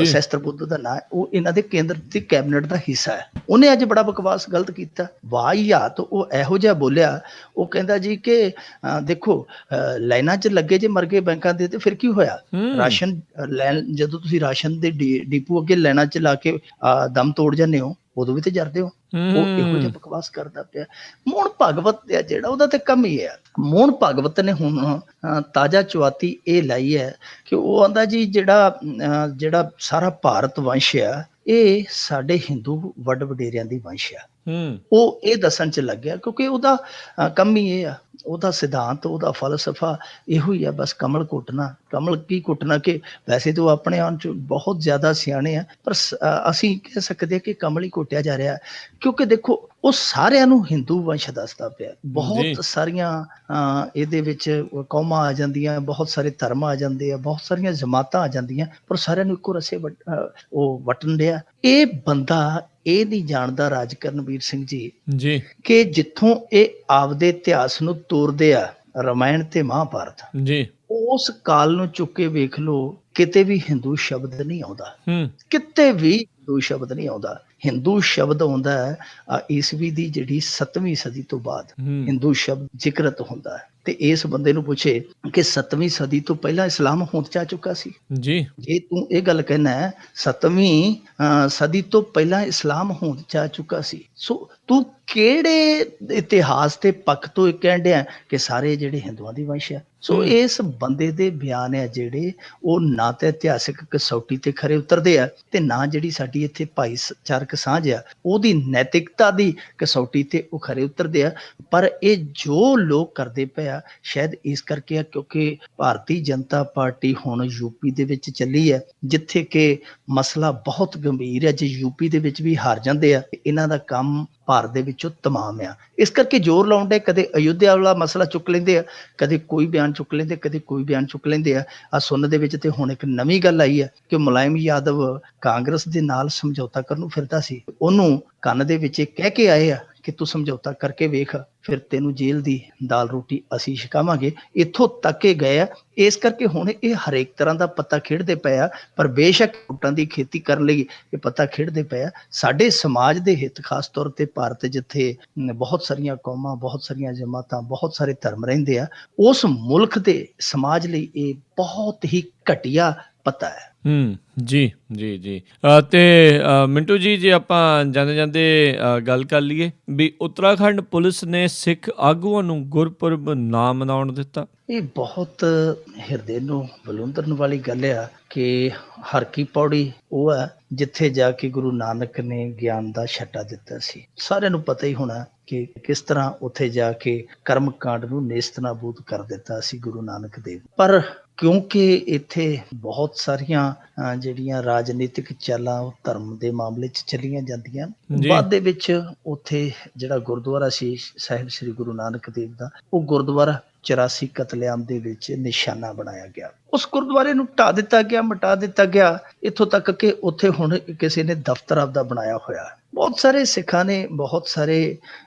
ਸ਼ਸਤਰ ਬੁੱਧ ਦਾ ਨਾਂ, ਉਹ ਇਹਨਾਂ ਦੇ ਕੇਂਦਰ ਦੀ ਕੈਬਨਿਟ ਦਾ ਹਿੱਸਾ ਹੈ। ਉਹਨੇ ਅੱਜ ਬੜਾ ਬਕਵਾਸ ਗਲਤ ਕੀਤਾ, ਵਾਹਿਯਾਤ ਉਹ ਇਹੋ ਜਿਹਾ ਬੋਲਿਆ। ਉਹ ਕਹਿੰਦਾ ਜੀ ਕਿ ਦੇਖੋ ਲਾਈਨਾਂ 'ਚ ਲੱਗੇ ਜੇ ਮਰ ਗਏ ਬੈਂਕਾਂ ਦੇ ਤੇ ਫਿਰ ਕੀ ਹੋਇਆ? ਰਾਸ਼ਨ ਲੈਣ ਜਦੋਂ ਤੁਸੀਂ ਰਾਸ਼ਨ ਦੇ ਡੀਪੂ ਅੱਗੇ ਲਾਈਨਾਂ 'ਚ ਲਾ ਕੇ ਦਮ ਤੋੜ ਜਾਂਦੇ ਹੋ, ਉਦੋਂ ਵੀ ਤੇ ਜਰਦੇ ਹੋ। ਉਹ ਇਹੋ ਜਿਹਾ ਬਕਵਾਸ ਕਰਦਾ ਪਿਆ। ਮੋਹਨ ਭਾਗਵਤ ਆ ਜਿਹੜਾ, ਉਹਦਾ ਤੇ ਕੰਮ ਹੀ ਹੈ। ਮੋਹਨ ਭਾਗਵਤ ਨੇ ਹੁਣ ਤਾਜ਼ਾ ਚੁਆਤੀ ਇਹ ਲਾਈ ਹੈ ਕਿ ਉਹ ਆਂਦਾ ਜੀ ਜਿਹੜਾ ਸਾਰਾ ਭਾਰਤ ਵੰਸ਼ ਆ, ਇਹ ਸਾਡੇ ਹਿੰਦੂ ਵੱਡ ਵਡੇਰਿਆਂ ਦੀ ਵੰਸ਼ ਆ। ਉਹ ਇਹ ਦੱਸਣ ਚ ਲੱਗਿਆ ਕਿਉਂਕਿ ਉਹਦਾ ਕੰਮ ਹੀ ਇਹ ਆ, ਉਹਦਾ ਸਿਧਾਂਤ, ਉਹਦਾ ਫਲਸਫਾ ਇਹੋ ਹੀ ਆ, ਬਸ ਕਮਲ ਕੀ ਕੁੱਟਣਾ। ਕਿ ਵੈਸੇ ਤਾਂ ਉਹ ਆਪਣੇ ਆਪ ਚ ਬਹੁਤ ਜ਼ਿਆਦਾ ਸਿਆਣੇ ਆ, ਪਰ ਅਸੀਂ ਕਹਿ ਸਕਦੇ ਕਿ ਕਮਲ ਹੀ ਕੁੱਟਿਆ ਜਾ ਰਿਹਾ। ਕਿਉਂਕਿ ਦੇਖੋ ਉਹ ਸਾਰਿਆਂ ਨੂੰ ਹਿੰਦੂ ਵੰਸ਼ ਦੱਸਦਾ ਪਿਆ। ਬਹੁਤ ਸਾਰੀਆਂ ਇਹਦੇ ਵਿੱਚ ਕੌਮਾਂ ਆ ਜਾਂਦੀਆਂ, ਬਹੁਤ ਸਾਰੇ ਧਰਮ ਆ ਜਾਂਦੇ ਆ, ਬਹੁਤ ਸਾਰੀਆਂ ਜਮਾਤਾਂ ਆ ਜਾਂਦੀਆਂ, ਪਰ ਸਾਰਿਆਂ ਨੂੰ ਇੱਕੋ ਰਸੇ ਉਹ ਵਟਣ ਡਿਆ। ਇਹ ਬੰਦਾ ਇਹ ਨਹੀਂ ਜਾਣਦਾ ਰਾਜ ਕਰਨਵੀਰ ਸਿੰਘ ਜੀ ਕਿ ਜਿੱਥੋਂ ਇਹ ਆਪਦੇ ਇਤਿਹਾਸ ਨੂੰ ਤੋਰਦੇ ਆ, ਰਾਮਾਇਣ ਤੇ ਮਹਾਭਾਰਤ ਜੀ, ਉਸ ਕਾਲ ਨੂੰ ਚੁੱਕ ਕੇ ਵੇਖ ਲਓ, ਕਿਤੇ ਵੀ ਹਿੰਦੂ ਸ਼ਬਦ ਨਹੀਂ ਆਉਂਦਾ, ਕਿਤੇ ਵੀ ਹਿੰਦੂ ਸ਼ਬਦ ਨਹੀਂ ਆਉਂਦਾ। ਹਿੰਦੂ ਸ਼ਬਦ ਆਉਂਦਾ ਹੈ ਈਸਵੀ ਦੀ ਜਿਹੜੀ 7ਵੀਂ ਸਦੀ ਤੋਂ ਬਾਅਦ ਹਿੰਦੂ ਸ਼ਬਦ ਜ਼ਿਕਰਤ ਹੁੰਦਾ ਹੈ। ਤੇ ਇਸ ਬੰਦੇ ਨੂੰ ਪੁੱਛੇ ਕਿ 7ਵੀਂ ਸਦੀ ਤੋਂ ਪਹਿਲਾਂ ਇਸਲਾਮ ਹੋਂਦ ਚ ਆ ਚੁੱਕਾ ਸੀ ਜੀ। ਜੇ ਤੂੰ ਇਹ ਗੱਲ ਕਹਿਣਾ 7ਵੀਂ ਸਦੀ ਤੋਂ ਪਹਿਲਾਂ ਇਸਲਾਮ ਹੋਂਦ ਚ ਆ ਚੁੱਕਾ ਸੀ, ਸੋ ਤੂੰ ਕਿਹੜੇ ਇਤਿਹਾਸ ਦੇ ਪੱਖ ਤੋਂ ਇਹ ਕਹਿਣ ਡਿਆ ਕਿ ਸਾਰੇ ਜਿਹੜੇ ਹਿੰਦੂਆਂ ਦੀ ਵੰਸ਼ ਆ? ਸੋ ਇਸ ਬੰਦੇ ਦੇ ਬਿਆਨ ਆ ਜਿਹੜੇ, ਉਹ ਨਾ ਤਾਂ ਇਤਿਹਾਸਿਕ ਕਸੌਟੀ ਤੇ ਖਰੇ ਉਤਰਦੇ ਆ, ਤੇ ਨਾ ਜਿਹੜੀ ਸਾਡੀ ਇੱਥੇ ਭਾਈਚਾਰਕ ਸਾਂਝ ਆ ਉਹਦੀ ਨੈਤਿਕਤਾ ਦੀ ਕਸੌਟੀ ਤੇ ਉਹ ਖਰੇ ਉਤਰਦੇ ਆ। ਪਰ ਇਹ ਜੋ ਲੋਕ ਕਰਦੇ ਪਏ ਆ, ਸ਼ਾਇਦ ਇਸ ਕਰਕੇ ਆ ਕਿਉਂਕਿ ਭਾਰਤੀ ਜਨਤਾ ਪਾਰਟੀ ਹੁਣ ਯੂਪੀ ਦੇ ਵਿੱਚ ਚੱਲੀ ਹੈ, ਜਿੱਥੇ ਕਿ ਮਸਲਾ ਬਹੁਤ ਗੰਭੀਰ ਹੈ। ਜੇ ਯੂਪੀ ਦੇ ਵਿੱਚ ਵੀ ਹਾਰ ਜਾਂਦੇ ਆ, ਇਹਨਾਂ ਦਾ ਕੰਮ ਭਾਰਤ ਦੇ ਵਿੱਚੋਂ ਤਮਾਮ ਆ। ਇਸ ਕਰਕੇ ਜ਼ੋਰ ਲਾਉਂਦੇ, ਕਦੇ ਅਯੁੱਧਿਆ ਵਾਲਾ ਮਸਲਾ ਚੁੱਕ ਲੈਂਦੇ ਆ, ਕਦੇ ਕੋਈ ਬਿਆਨ ਚੁੱਕ ਲੈਂਦੇ, ਕਦੇ ਕੋਈ ਬਿਆਨ ਚੁੱਕ ਲੈਂਦੇ ਆ। ਸੁਣਨ ਦੇ ਵਿੱਚ ਤੇ ਹੁਣ ਇੱਕ ਨਵੀਂ ਗੱਲ ਆਈ ਹੈ ਕਿ ਮੁਲਾਇਮ ਯਾਦਵ ਕਾਂਗਰਸ ਦੇ ਨਾਲ ਸਮਝੌਤਾ ਕਰਨ ਨੂੰ ਫਿਰਦਾ ਸੀ। ਉਹਨੂੰ ਕੰਨ ਦੇ ਵਿੱਚ ਕਹਿ ਕੇ ਆਏ ਆ ਕਿ ਤੂੰ ਸਮਝੌਤਾ ਕਰਕੇ ਵੇਖ, ਫਿਰ ਤੈਨੂੰ ਜੇਲ੍ਹ ਦੀ ਦਾਲ ਰੋਟੀ ਅਸੀਂ ਛਕਾਵਾਂਗੇ। ਇੱਥੋਂ ਤੱਕ ਇਹ ਗਏ ਆ। ਇਸ ਕਰਕੇ ਹੁਣ ਇਹ ਹਰੇਕ ਤਰ੍ਹਾਂ ਦਾ ਪੱਤਾ ਖੇਡਦੇ ਪਏ ਆ, ਪਰ ਬੇਸ਼ੱਕ ਵੋਟਾਂ ਦੀ ਖੇਤੀ ਕਰਨ ਲਈ ਇਹ ਪੱਤਾ ਖੇਡਦੇ ਪਏ ਆ। ਸਾਡੇ ਸਮਾਜ ਦੇ ਹਿੱਤ, ਖਾਸ ਤੌਰ ਤੇ ਭਾਰਤ ਜਿੱਥੇ ਬਹੁਤ ਸਾਰੀਆਂ ਕੌਮਾਂ, ਬਹੁਤ ਸਾਰੀਆਂ ਜਮਾਤਾਂ, ਬਹੁਤ ਸਾਰੇ ਧਰਮ ਰਹਿੰਦੇ ਆ, ਉਸ ਮੁਲਕ ਦੇ ਸਮਾਜ ਲਈ ਇਹ ਬਹੁਤ ਹੀ ਘਟੀਆ ਪਤਾ ਹੈ। ਜੀ ਜੀ ਜੀ। ਤੇ ਮਿੰਟੂ ਜੀ, ਜੇ ਆਪਾਂ ਜਾਂਦੇ ਗੱਲ ਕਰ ਲਈਏ ਵੀ ਉੱਤਰਾਖੰਡ ਪੁਲਿਸ ਨੇ ਸਿੱਖ ਆਗੂਆਂ ਨੂੰ ਗੁਰਪੁਰਬ ਨਾ ਮਨਾਉਣ ਦਿੱਤਾ। ਇਹ ਬਹੁਤ ਹਿਰਦੇ ਨੂੰ ਬਲੁੰਦਰਨ ਵਾਲੀ ਗੱਲ ਆ ਕਿ ਹਰ ਕੀ ਪੌੜੀ ਉਹ ਹੈ ਜਿੱਥੇ ਜਾ ਕੇ ਗੁਰੂ ਨਾਨਕ ਨੇ ਗਿਆਨ ਦਾ ਛੱਟਾ ਦਿੱਤਾ ਸੀ। ਸਾਰਿਆਂ ਨੂੰ ਪਤਾ ਹੀ ਹੋਣਾ ਕਿ ਕਿਸ ਤਰ੍ਹਾਂ ਉੱਥੇ ਜਾ ਕੇ ਕਰਮ ਕਾਂਡ ਨੂੰ ਨੇਸਤਨਾਬੂਦ ਕਰ ਦਿੱਤਾ ਸੀ ਗੁਰੂ ਨਾਨਕ ਦੇਵ। ਪਰ ਕਿਉਂਕਿ ਇੱਥੇ ਬਹੁਤ ਸਾਰੀਆਂ ਜਿਹੜੀਆਂ ਰਾਜਨੀਤਿਕ ਚਾਲਾਂ ਉਹ ਧਰਮ ਦੇ ਮਾਮਲੇ 'ਚ ਚੱਲੀਆਂ ਜਾਂਦੀਆਂ, ਬਾਅਦ ਦੇ ਵਿੱਚ ਉੱਥੇ ਜਿਹੜਾ ਗੁਰਦੁਆਰਾ ਸੀ ਸਾਹਿਬ ਸ੍ਰੀ ਗੁਰੂ ਨਾਨਕ ਦੇਵ ਦਾ, ਉਹ ਗੁਰਦੁਆਰਾ 84 ਕਤਲੇਆਮ ਦੇ ਵਿੱਚ ਨਿਸ਼ਾਨਾ ਬਣਾਇਆ ਗਿਆ। ਉਸ ਗੁਰਦੁਆਰੇ ਨੂੰ ਢਾਹ ਦਿੱਤਾ ਗਿਆ, ਮਿਟਾ ਦਿੱਤਾ ਗਿਆ, ਇੱਥੋਂ ਤੱਕ ਕਿ ਉੱਥੇ ਹੁਣ ਕਿਸੇ ਨੇ ਦਫ਼ਤਰ ਆਪਦਾ ਬਣਾਇਆ ਹੋਇਆ। ਬਹੁਤ ਸਾਰੇ ਸਿੱਖਾਂ ਨੇ, ਬਹੁਤ ਸਾਰੇ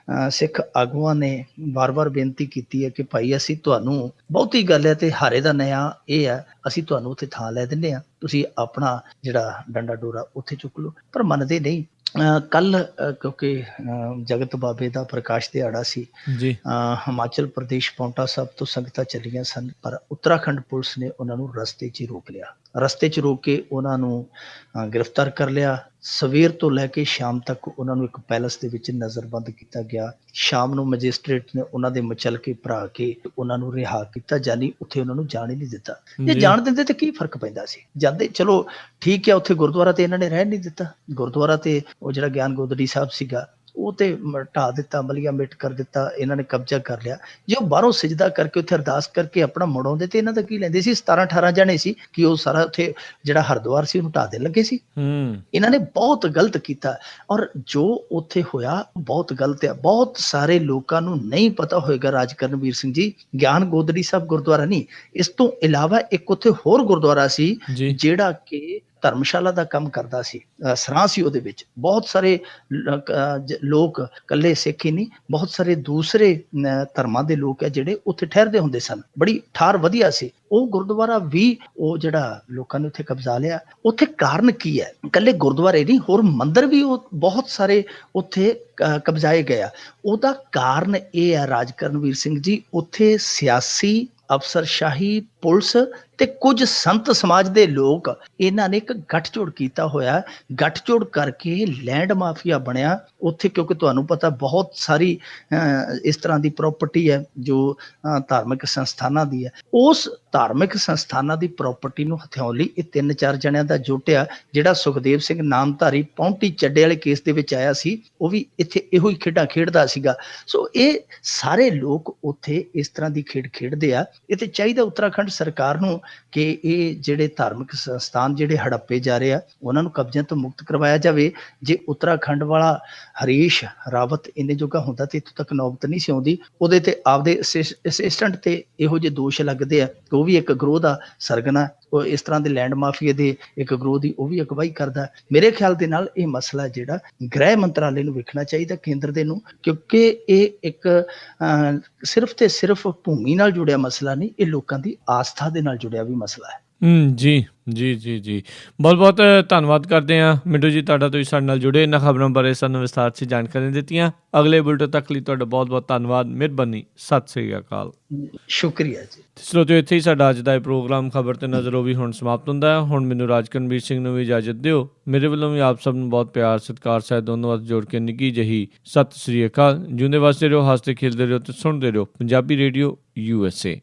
ਸਿੱਖ ਆਗੂਆਂ ਨੇ ਵਾਰ-ਵਾਰ ਬੇਨਤੀ ਕੀਤੀ ਹੈ ਕਿ ਭਾਈ ਅਸੀਂ ਤੁਹਾਨੂੰ, ਬਹੁਤੀ ਗੱਲ ਹੈ ਤੇ ਹਾਰੇ ਦਾ ਨਿਆਂ ਇਹ ਹੈ, ਅਸੀਂ ਤੁਹਾਨੂੰ ਉੱਥੇ ਥਾਂ ਲੈ ਦਿੰਦੇ ਹਾਂ, ਤੁਸੀਂ ਆਪਣਾ ਜਿਹੜਾ ਡੰਡਾ ਡੋਰਾ ਉੱਥੇ ਚੁੱਕ ਲਓ, ਪਰ ਮੰਨਦੇ ਨਹੀਂ। ਕੱਲ ਕਿਉਂਕਿ ਜਗਤ ਬਾਬੇ ਦਾ ਪ੍ਰਕਾਸ਼ ਦਿਹਾੜਾ ਸੀ ਜੀ, ਹਿਮਾਚਲ ਪ੍ਰਦੇਸ਼ ਪਾਉਂਟਾ ਸਾਹਿਬ ਤੋਂ ਸੰਗਤਾਂ ਚੱਲੀਆਂ ਸਨ, ਪਰ ਉੱਤਰਾਖੰਡ ਪੁਲਿਸ ਨੇ ਉਹਨਾਂ ਨੂੰ ਰਸਤੇ 'ਚ ਹੀ ਰੋਕ ਲਿਆ। ਰਸਤੇ 'ਚ ਰੋਕ ਕੇ ਉਹਨਾਂ ਨੂੰ ਗ੍ਰਿਫਤਾਰ ਕਰ ਲਿਆ। ਸਵੇਰ ਤੋਂ ਲੈ ਕੇ ਸ਼ਾਮ ਤੱਕ ਉਹਨਾਂ ਨੂੰ ਇੱਕ ਪੈਲਸ ਦੇ ਵਿੱਚ ਨਜ਼ਰਬੰਦ ਕੀਤਾ ਗਿਆ। ਸ਼ਾਮ ਨੂੰ ਮੈਜਿਸਟ੍ਰੇਟ ਨੇ ਉਹਨਾਂ ਦੇ ਮੁਚਲਕੇ ਭਰਾ ਕੇ ਉਹਨਾਂ ਨੂੰ ਰਿਹਾ ਕੀਤਾ, ਜਾਨੀ ਉੱਥੇ ਉਹਨਾਂ ਨੂੰ ਜਾਣ ਹੀ ਨਹੀਂ ਦਿੱਤਾ। ਜੇ ਜਾਣ ਦਿੰਦੇ ਤੇ ਕੀ ਫਰਕ ਪੈਂਦਾ ਸੀ? ਜਾਂਦੇ, ਚਲੋ ਠੀਕ ਹੈ, ਉੱਥੇ ਗੁਰਦੁਆਰਾ ਤੇ ਇਹਨਾਂ ਨੇ ਰਹਿਣ ਨਹੀਂ ਦਿੱਤਾ। ਗੁਰਦੁਆਰਾ ਤੇ ਉਹ ਜਿਹੜਾ ਗਿਆਨ ਗੋਦੜੀ ਸਾਹਿਬ ਸੀਗਾ ਉਹ ਤੇ ਢਾਹ ਦਿੱਤਾ, ਮਲੀਆ ਮਿੱਟ ਕਰ ਦਿੱਤਾ, ਇਹਨਾਂ ਨੇ ਕਬਜ਼ਾ ਕਰ ਲਿਆ। ਜੇ ਉਹ ਬਾਹਰੋਂ ਸਿਜਦਾ ਕਰਕੇ ਉੱਥੇ ਅਰਦਾਸ ਕਰਕੇ ਆਪਣਾ ਮੁੜ ਆਉਂਦੇ ਤੇ ਇਹਨਾਂ ਦਾ ਕੀ ਲੈਂਦੇ ਸੀ? 17-18 ਜਣੇ ਸੀ ਕਿ ਉਹ ਸਾਰਾ ਉੱਥੇ ਜਿਹੜਾ ਹਰਿਦੁਆਰ ਸੀ ਉਹਨੂੰ ਢਾਹ ਦੇਣ ਲੱਗੇ ਸੀ। ਇਹਨਾਂ ਨੇ ਬਹੁਤ ਗਲਤ ਕੀਤਾ, ਔਰ ਜੋ ਉੱਥੇ ਹੋਇਆ ਬਹੁਤ ਗਲਤ ਹੈ। ਬਹੁਤ ਸਾਰੇ ਲੋਕਾਂ ਨੂੰ ਨਹੀਂ ਪਤਾ ਹੋਏਗਾ ਰਾਜ ਕਰਨਵੀਰ ਸਿੰਘ ਜੀ, ਗਿਆਨ ਗੋਦੜੀ ਸਾਹਿਬ ਗੁਰਦੁਆਰਾ ਨਹੀਂ, ਇਸ ਤੋਂ ਇਲਾਵਾ ਇੱਕ ਉੱਥੇ ਹੋਰ ਗੁਰਦੁਆਰਾ ਸੀ ਜਿਹੜਾ ਕਿ ਧਰਮਸ਼ਾਲਾ ਦਾ ਕੰਮ ਕਰਦਾ ਸੀ, ਸਰਾਂ ਸੀ ਉਹਦੇ ਵਿੱਚ। ਬਹੁਤ ਸਾਰੇ ਲੋਕ, ਇਕੱਲੇ ਸਿੱਖ ਹੀ ਨਹੀਂ, ਬਹੁਤ ਸਾਰੇ ਦੂਸਰੇ ਧਰਮਾਂ ਦੇ ਲੋਕ ਹੈ ਜਿਹੜੇ ਉੱਥੇ ਠਹਿਰਦੇ ਹੁੰਦੇ ਸਨ। ਬੜੀ ਠਾਰ ਵਧੀਆ ਸੀ ਉਹ ਗੁਰਦੁਆਰਾ ਵੀ, ਉਹ ਜਿਹੜਾ ਲੋਕਾਂ ਨੇ ਉੱਥੇ ਕਬਜ਼ਾ ਲਿਆ। ਉੱਥੇ ਕਾਰਨ ਕੀ ਹੈ? ਇਕੱਲੇ ਗੁਰਦੁਆਰੇ ਨਹੀਂ, ਹੋਰ ਮੰਦਿਰ ਵੀ ਉਹ ਬਹੁਤ ਸਾਰੇ ਉੱਥੇ ਕਬਜ਼ਾਏ ਗਏ ਆ। ਉਹਦਾ ਕਾਰਨ ਇਹ ਹੈ ਰਾਜ ਕਰਨਵੀਰ ਸਿੰਘ ਜੀ, ਉੱਥੇ ਸਿਆਸੀ ਅਫਸਰਸ਼ਾਹੀ, ਪੁਲਿਸ ਤੇ ਕੁਝ ਸੰਤ ਸਮਾਜ ਦੇ ਲੋਕ, ਇਹਨਾਂ ਨੇ ਇੱਕ ਗੱਠਜੋੜ ਕੀਤਾ ਹੋਇਆ। ਗੱਠਜੋੜ ਕਰਕੇ ਲੈਂਡ ਮਾਫੀਆ ਬਣਿਆ ਉੱਥੇ, ਕਿਉਂਕਿ ਤੁਹਾਨੂੰ ਪਤਾ ਬਹੁਤ ਸਾਰੀ ਇਸ ਤਰ੍ਹਾਂ ਦੀ ਪ੍ਰਾਪਰਟੀ ਹੈ ਜੋ ਧਾਰਮਿਕ ਸੰਸਥਾਨਾਂ ਦੀ ਹੈ। ਉਸ ਧਾਰਮਿਕ ਸੰਸਥਾਨਾਂ ਦੀ ਪ੍ਰਾਪਰਟੀ ਨੂੰ ਹਥਿਆਉਣ ਲਈ ਇਹ 3-4 ਜਣਿਆਂ ਦਾ ਜੁੱਟ ਆ, ਜਿਹੜਾ ਸੁਖਦੇਵ ਸਿੰਘ ਨਾਮਧਾਰੀ ਪੌਂਟੀ ਚੱਡੇ ਵਾਲੇ ਕੇਸ ਦੇ ਵਿੱਚ ਆਇਆ ਸੀ, ਉਹ ਵੀ ਇੱਥੇ ਇਹੋ ਹੀ ਖੇਡਾਂ ਖੇਡਦਾ ਸੀਗਾ। ਸੋ ਇਹ ਸਾਰੇ ਲੋਕ ਉੱਥੇ ਇਸ ਤਰ੍ਹਾਂ ਦੀ ਖੇਡ ਖੇਡਦੇ ਆ। ਇਹ ਤੇ ਚਾਹੀਦਾ ਉੱਤਰਾਖੰਡ ਸਰਕਾਰ ਨੂੰ ਕਿ ਇਹ ਜਿਹੜੇ ਧਾਰਮਿਕ ਸੰਸਥਾਨ ਜਿਹੜੇ ਹੜੱਪੇ ਜਾ ਰਹੇ ਆ ਉਹਨਾਂ ਨੂੰ ਕਬਜ਼ਿਆਂ ਤੋਂ ਮੁਕਤ ਕਰਵਾਇਆ ਜਾਵੇ। ਜੇ ਉੱਤਰਾਖੰਡ ਵਾਲਾ ਹਰੀਸ਼ ਰਾਵਤ ਇੰਨੇ ਜੋਗਾ ਹੁੰਦਾ ਤੇ ਇੱਥੋਂ ਤੱਕ ਨੌਬਤ ਨਹੀਂ ਸੀ ਆਉਂਦੀ। ਉਹਦੇ ਤੇ ਆਪਦੇ ਅਸਿਸਟੈਂਟ ਤੇ ਇਹੋ ਜਿਹੇ ਦੋਸ਼ ਲੱਗਦੇ ਆ ਕਿ ਉਹ ਵੀ ਇੱਕ ਗਰੋਹ ਦਾ ਸਰਗਨਾ, ਉਹ ਇਸ ਤਰ੍ਹਾਂ ਦੇ ਲੈਂਡ ਮਾਫੀਆ ਦੇ ਇੱਕ ਗਰੋਹ ਦੀ ਉਹ ਵੀ ਅਗਵਾਈ ਕਰਦਾ। ਮੇਰੇ ਖਿਆਲ ਦੇ ਨਾਲ ਇਹ ਮਸਲਾ ਜਿਹੜਾ ਗ੍ਰਹਿ ਮੰਤਰਾਲੇ ਨੂੰ ਵੇਖਣਾ ਚਾਹੀਦਾ, ਕੇਂਦਰ ਦੇ ਨੂੰ, ਕਿਉਂਕਿ ਇਹ ਇੱਕ ਸਿਰਫ ਤੇ ਸਿਰਫ ਭੂਮੀ ਨਾਲ ਜੁੜਿਆ ਮਸਲਾ ਨਹੀਂ, ਇਹ ਲੋਕਾਂ ਦੀ ਆਸਥਾ ਦੇ ਨਾਲ ਜੁੜਿਆ ਵੀ ਮਸਲਾ ਹੈ। ਜੀ ਜੀ ਜੀ ਜੀ, ਬਹੁਤ ਬਹੁਤ ਧੰਨਵਾਦ ਕਰਦੇ ਹਾਂ ਮਿੰਟੂ ਜੀ ਤੁਹਾਡਾ, ਤੁਸੀਂ ਸਾਡੇ ਨਾਲ ਜੁੜੇ, ਇਹਨਾਂ ਖਬਰਾਂ ਬਾਰੇ ਸਾਨੂੰ ਵਿਸਥਾਰ 'ਚ ਜਾਣਕਾਰੀ ਦਿੱਤੀਆਂ। ਅਗਲੇ ਬੁਲੇਟਿਨ ਤੱਕ ਲਈ ਤੁਹਾਡਾ ਬਹੁਤ ਬਹੁਤ ਧੰਨਵਾਦ, ਮਿਹਰਬਾਨੀ, ਸਤਿ ਸ੍ਰੀ ਅਕਾਲ। ਸ਼ੁਕਰੀਆ ਜੀ। ਸਰੋਤਿਓ, ਇੱਥੇ ਹੀ ਸਾਡਾ ਅੱਜ ਦਾ ਇਹ ਪ੍ਰੋਗਰਾਮ ਖਬਰ ਤੇ ਨਜ਼ਰ ਉਹ ਵੀ ਹੁਣ ਸਮਾਪਤ ਹੁੰਦਾ ਹੈ। ਹੁਣ ਮੈਨੂੰ ਰਾਜ ਕਰਨਵੀਰ ਸਿੰਘ ਨੂੰ ਵੀ ਇਜਾਜ਼ਤ ਦਿਓ। ਮੇਰੇ ਵੱਲੋਂ ਵੀ ਆਪ ਸਭ ਨੂੰ ਬਹੁਤ ਪਿਆਰ ਸਤਿਕਾਰ ਸਹਿਤ ਦੋਨੋਂ ਹੱਥ ਜੋੜ ਕੇ ਨਿੱਘੀ ਜਿਹੀ ਸਤਿ ਸ੍ਰੀ ਅਕਾਲ। ਜਿਉਂਦੇ ਵਸਦੇ ਰਹੋ, ਹੱਸਦੇ ਖੇਡਦੇ ਰਹੋ ਤੇ ਸੁਣਦੇ ਰਹੋ ਪੰਜਾਬੀ ਰੇਡੀਓ USA।